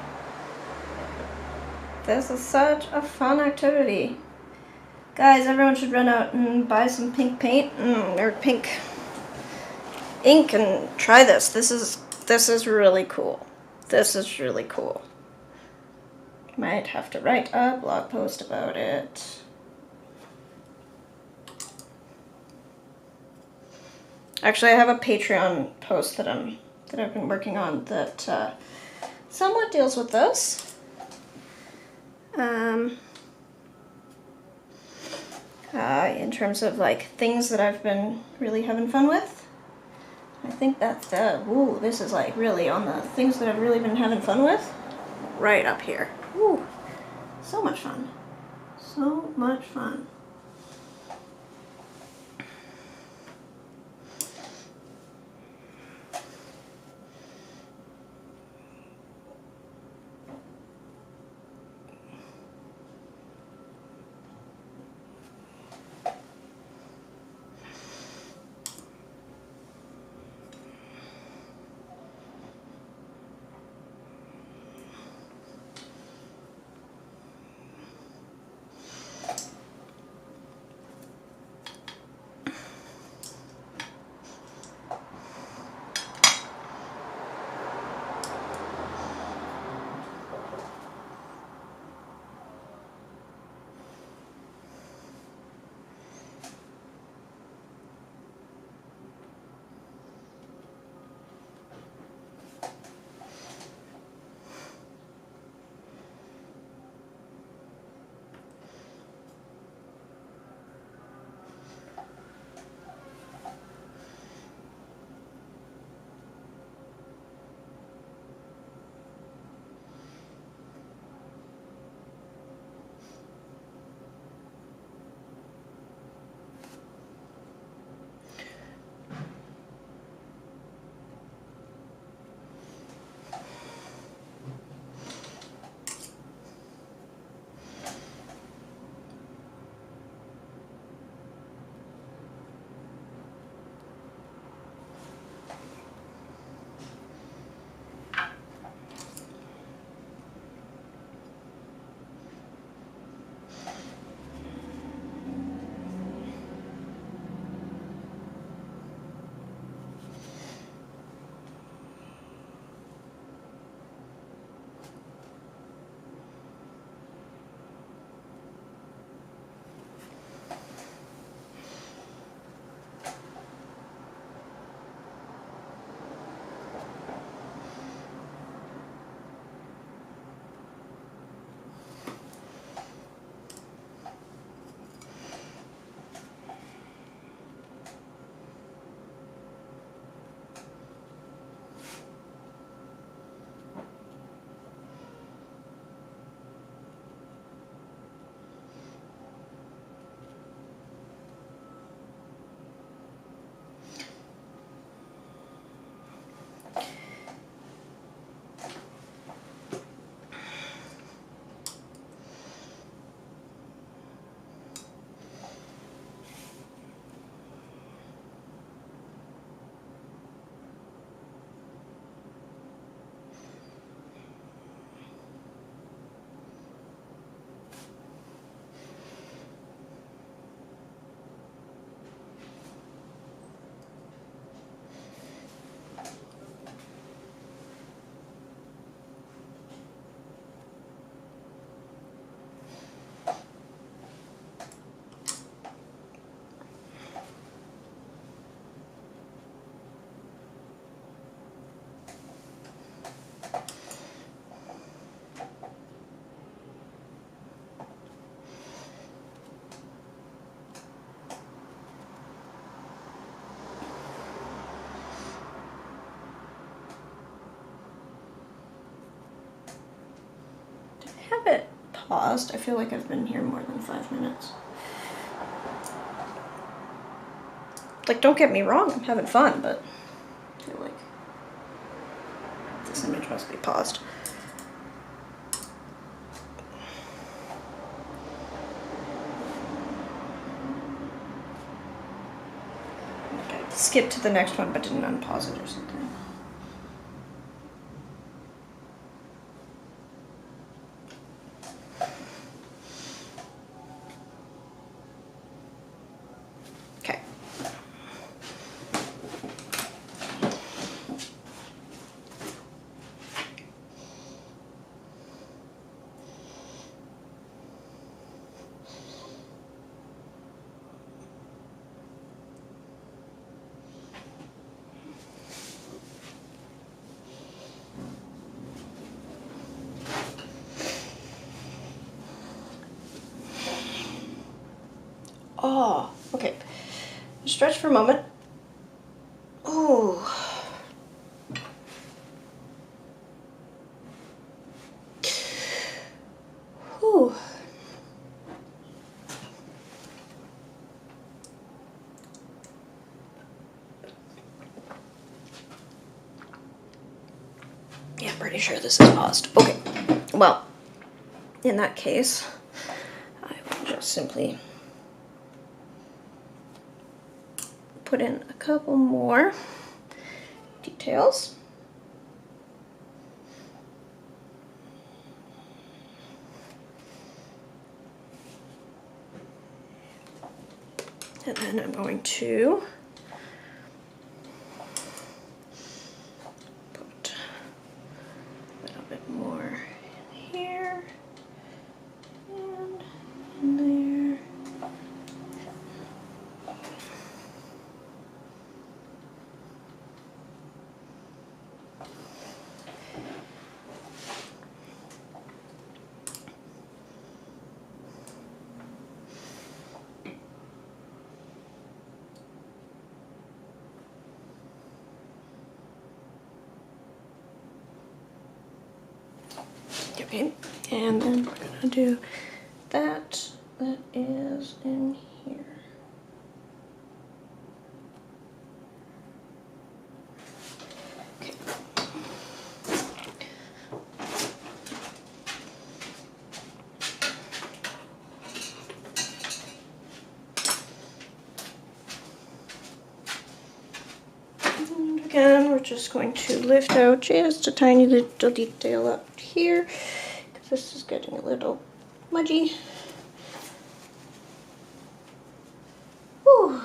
This is such a fun activity. Guys, everyone should run out and buy some pink paint or pink ink and try this. This is really cool. This is really cool. Might have to write a blog post about it. Actually, I have a Patreon post that I've been working on that somewhat deals with this. In terms of like things that I've been really having fun with. I think that's this is like really on the things that I've really been having fun with. Right up here. Ooh, so much fun. So much fun. Have it paused. I feel like I've been here more than 5 minutes. Like, don't get me wrong, I'm having fun, but I feel like this image must be paused. Okay, skip to the next one, but didn't unpause it or something. Oh, okay. Stretch for a moment. Oh. Whew. Yeah, I'm pretty sure this is paused. Okay. Well, in that case, I will just simply put in a couple more details. And then I'm going to put a little bit more in here and in there. Okay, and then we're gonna do that is in here. Okay. And again, we're just going to lift out just a tiny little detail up here, because this is getting a little smudgy. Whew.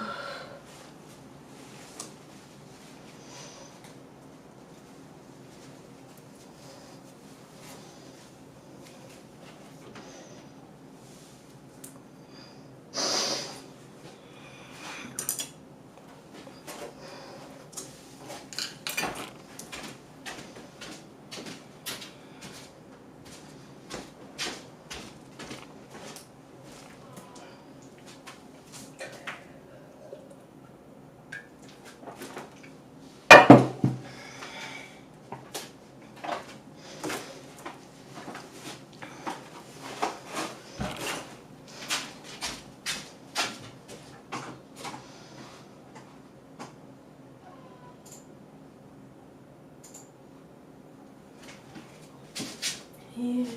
And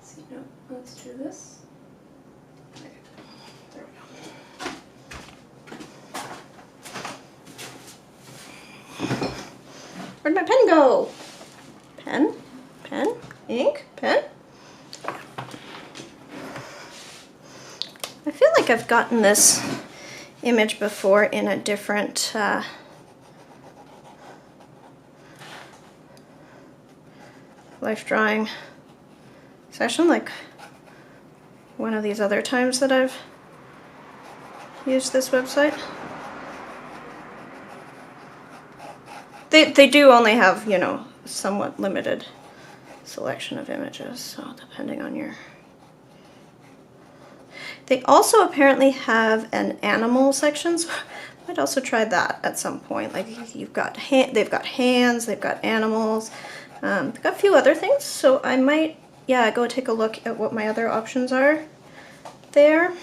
see, no, let's do this. Okay, there we go. Where'd my pen go? Pen, pen, ink, pen. I feel like I've gotten this image before in a different life drawing session, like one of these other times that I've used this website. They do only have, you know, somewhat limited selection of images, so depending on your... They also apparently have an animal section, so I might also try that at some point. Like you've got they've got hands, they've got animals, they've got a few other things, so I might, yeah, go take a look at what my other options are there.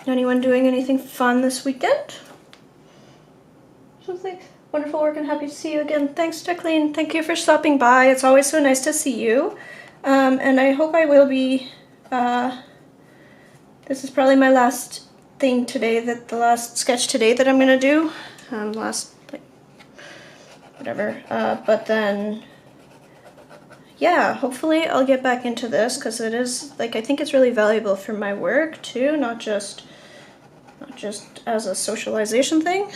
Anyone doing anything fun this weekend? Something wonderful work, and happy to see you again. Thanks, Jacqueline. Thank you for stopping by. It's always so nice to see you. And I hope I will be, this is probably my last thing today, the last sketch today that I'm going to do. Last, like, whatever. But then, yeah, hopefully I'll get back into this, because it is, like, I think it's really valuable for my work too, not just as a socialization thing,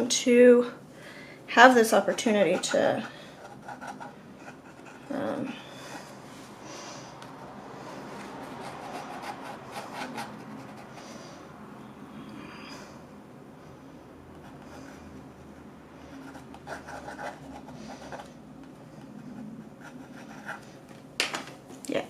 to have this opportunity to Um, yeah.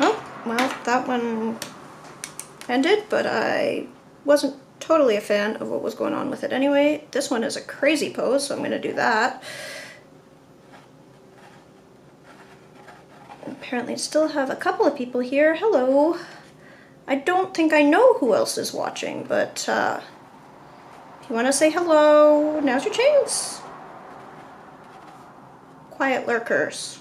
Oh, well, that one ended, but I wasn't totally a fan of what was going on with it anyway. This one is a crazy pose, so I'm going to do that. Apparently I still have a couple of people here. Hello. I don't think I know who else is watching, but if you want to say hello, now's your chance. Quiet lurkers.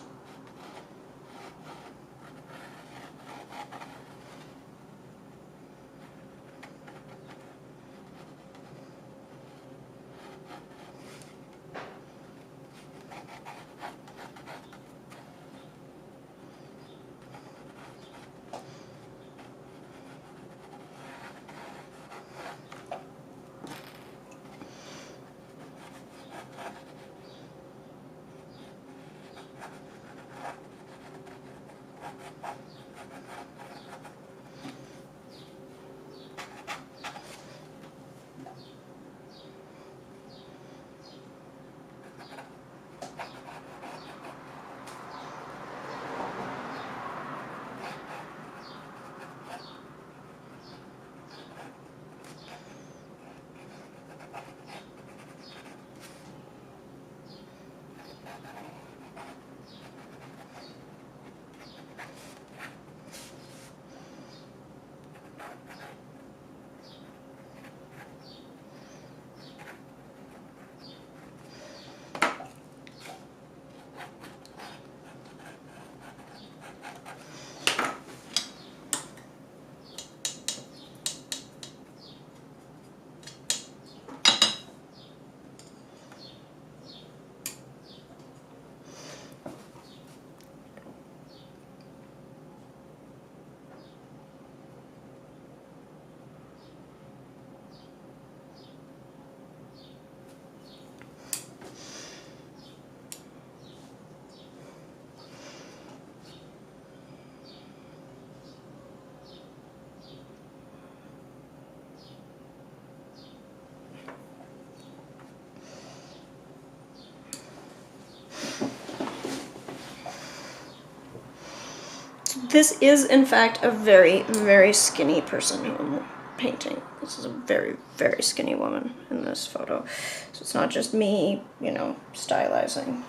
This is, in fact, a very, very skinny person who I'm painting. This is a very, very skinny woman in this photo. So it's not just me, you know, stylizing.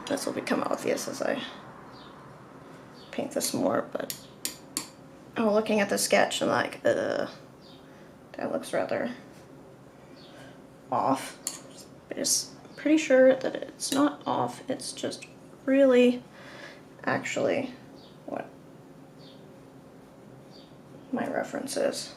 This will become obvious as I paint this more, but I'm looking at the sketch and like, that looks rather off. But it's pretty sure that it's not off, it's just really actually what my reference is.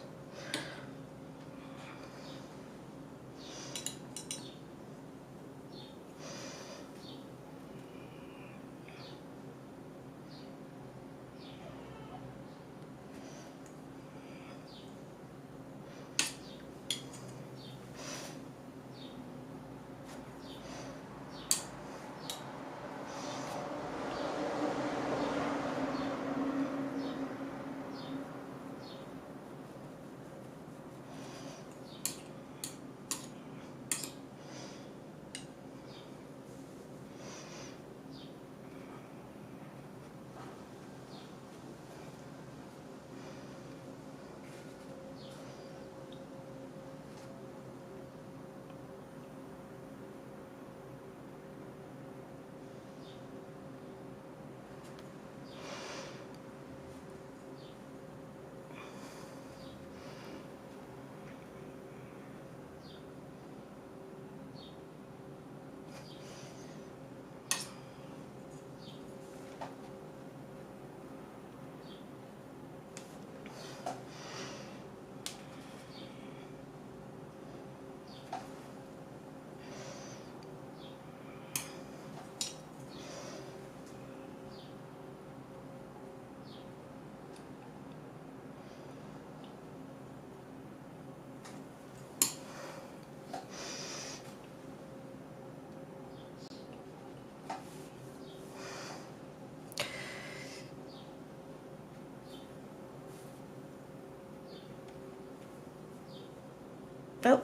Oh,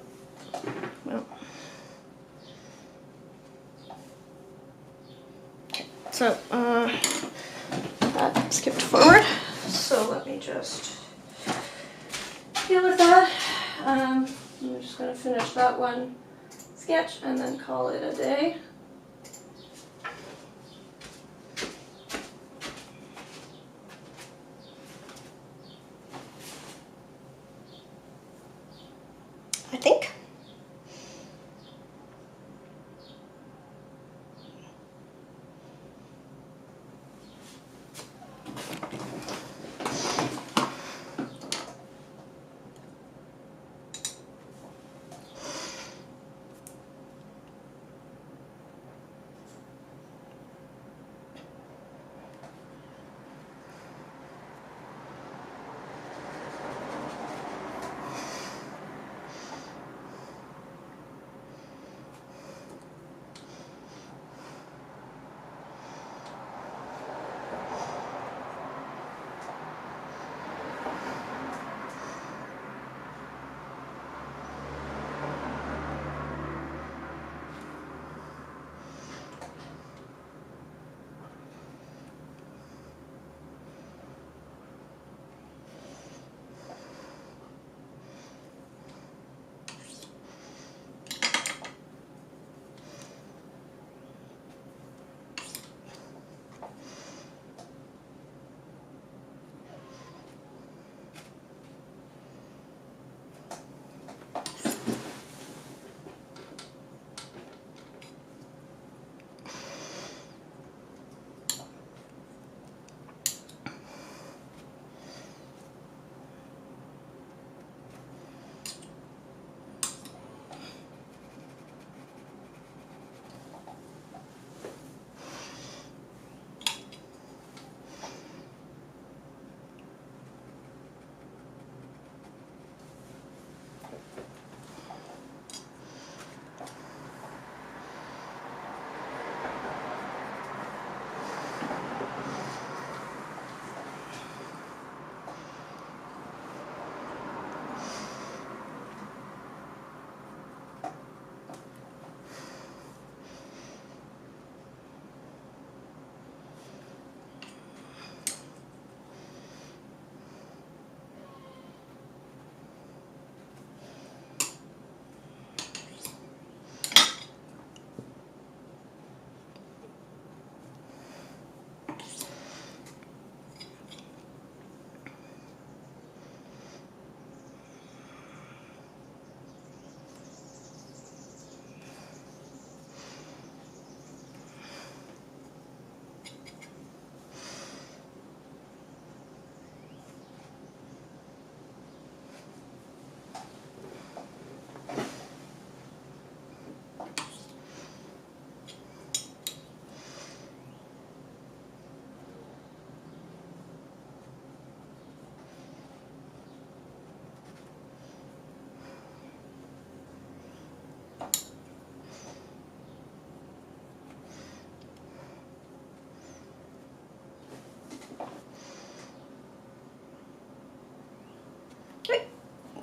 well. Okay, so, that skipped forward. So let me just deal with that. I'm just going to finish that one sketch and then call it a day. I think.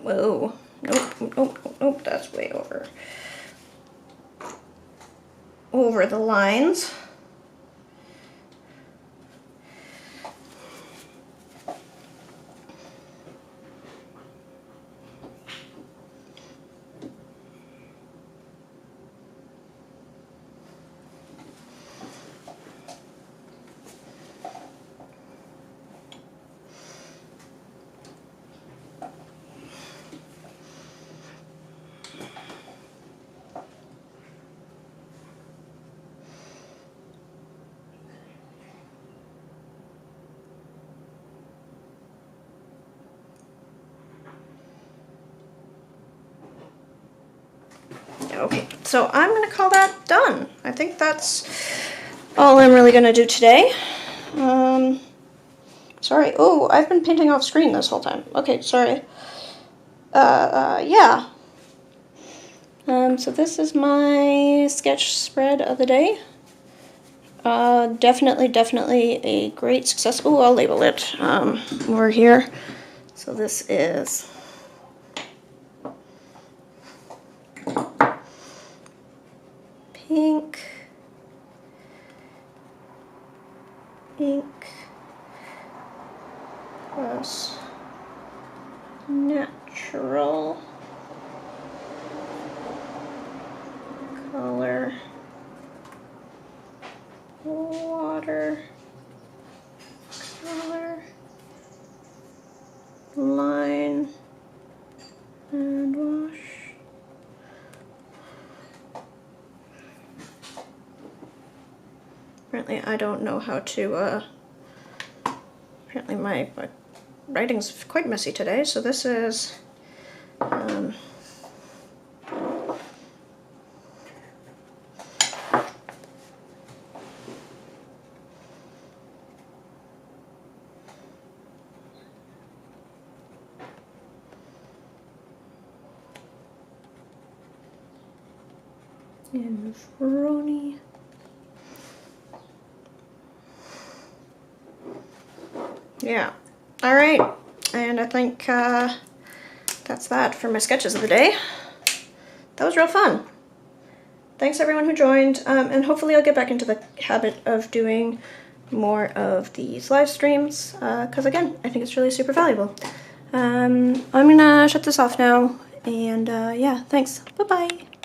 Whoa. Nope, that's way over. Over the lines. Okay, so I'm gonna call that done. I think that's all I'm really gonna do today. Sorry. Oh, I've been painting off screen this whole time. Okay, sorry. Yeah. So this is my sketch spread of the day. Definitely a great success. Oh, I'll label it over here. So this is pink, ink, plus natural color, water color, line, and wash. Apparently I don't know how to, apparently my writing's quite messy today, so this is, in Veroni. Yeah. All right. And I think that's that for my sketches of the day. That was real fun. Thanks everyone who joined, and hopefully I'll get back into the habit of doing more of these live streams, because again, I think it's really super valuable. I'm gonna shut this off now, and yeah, thanks. Bye-bye.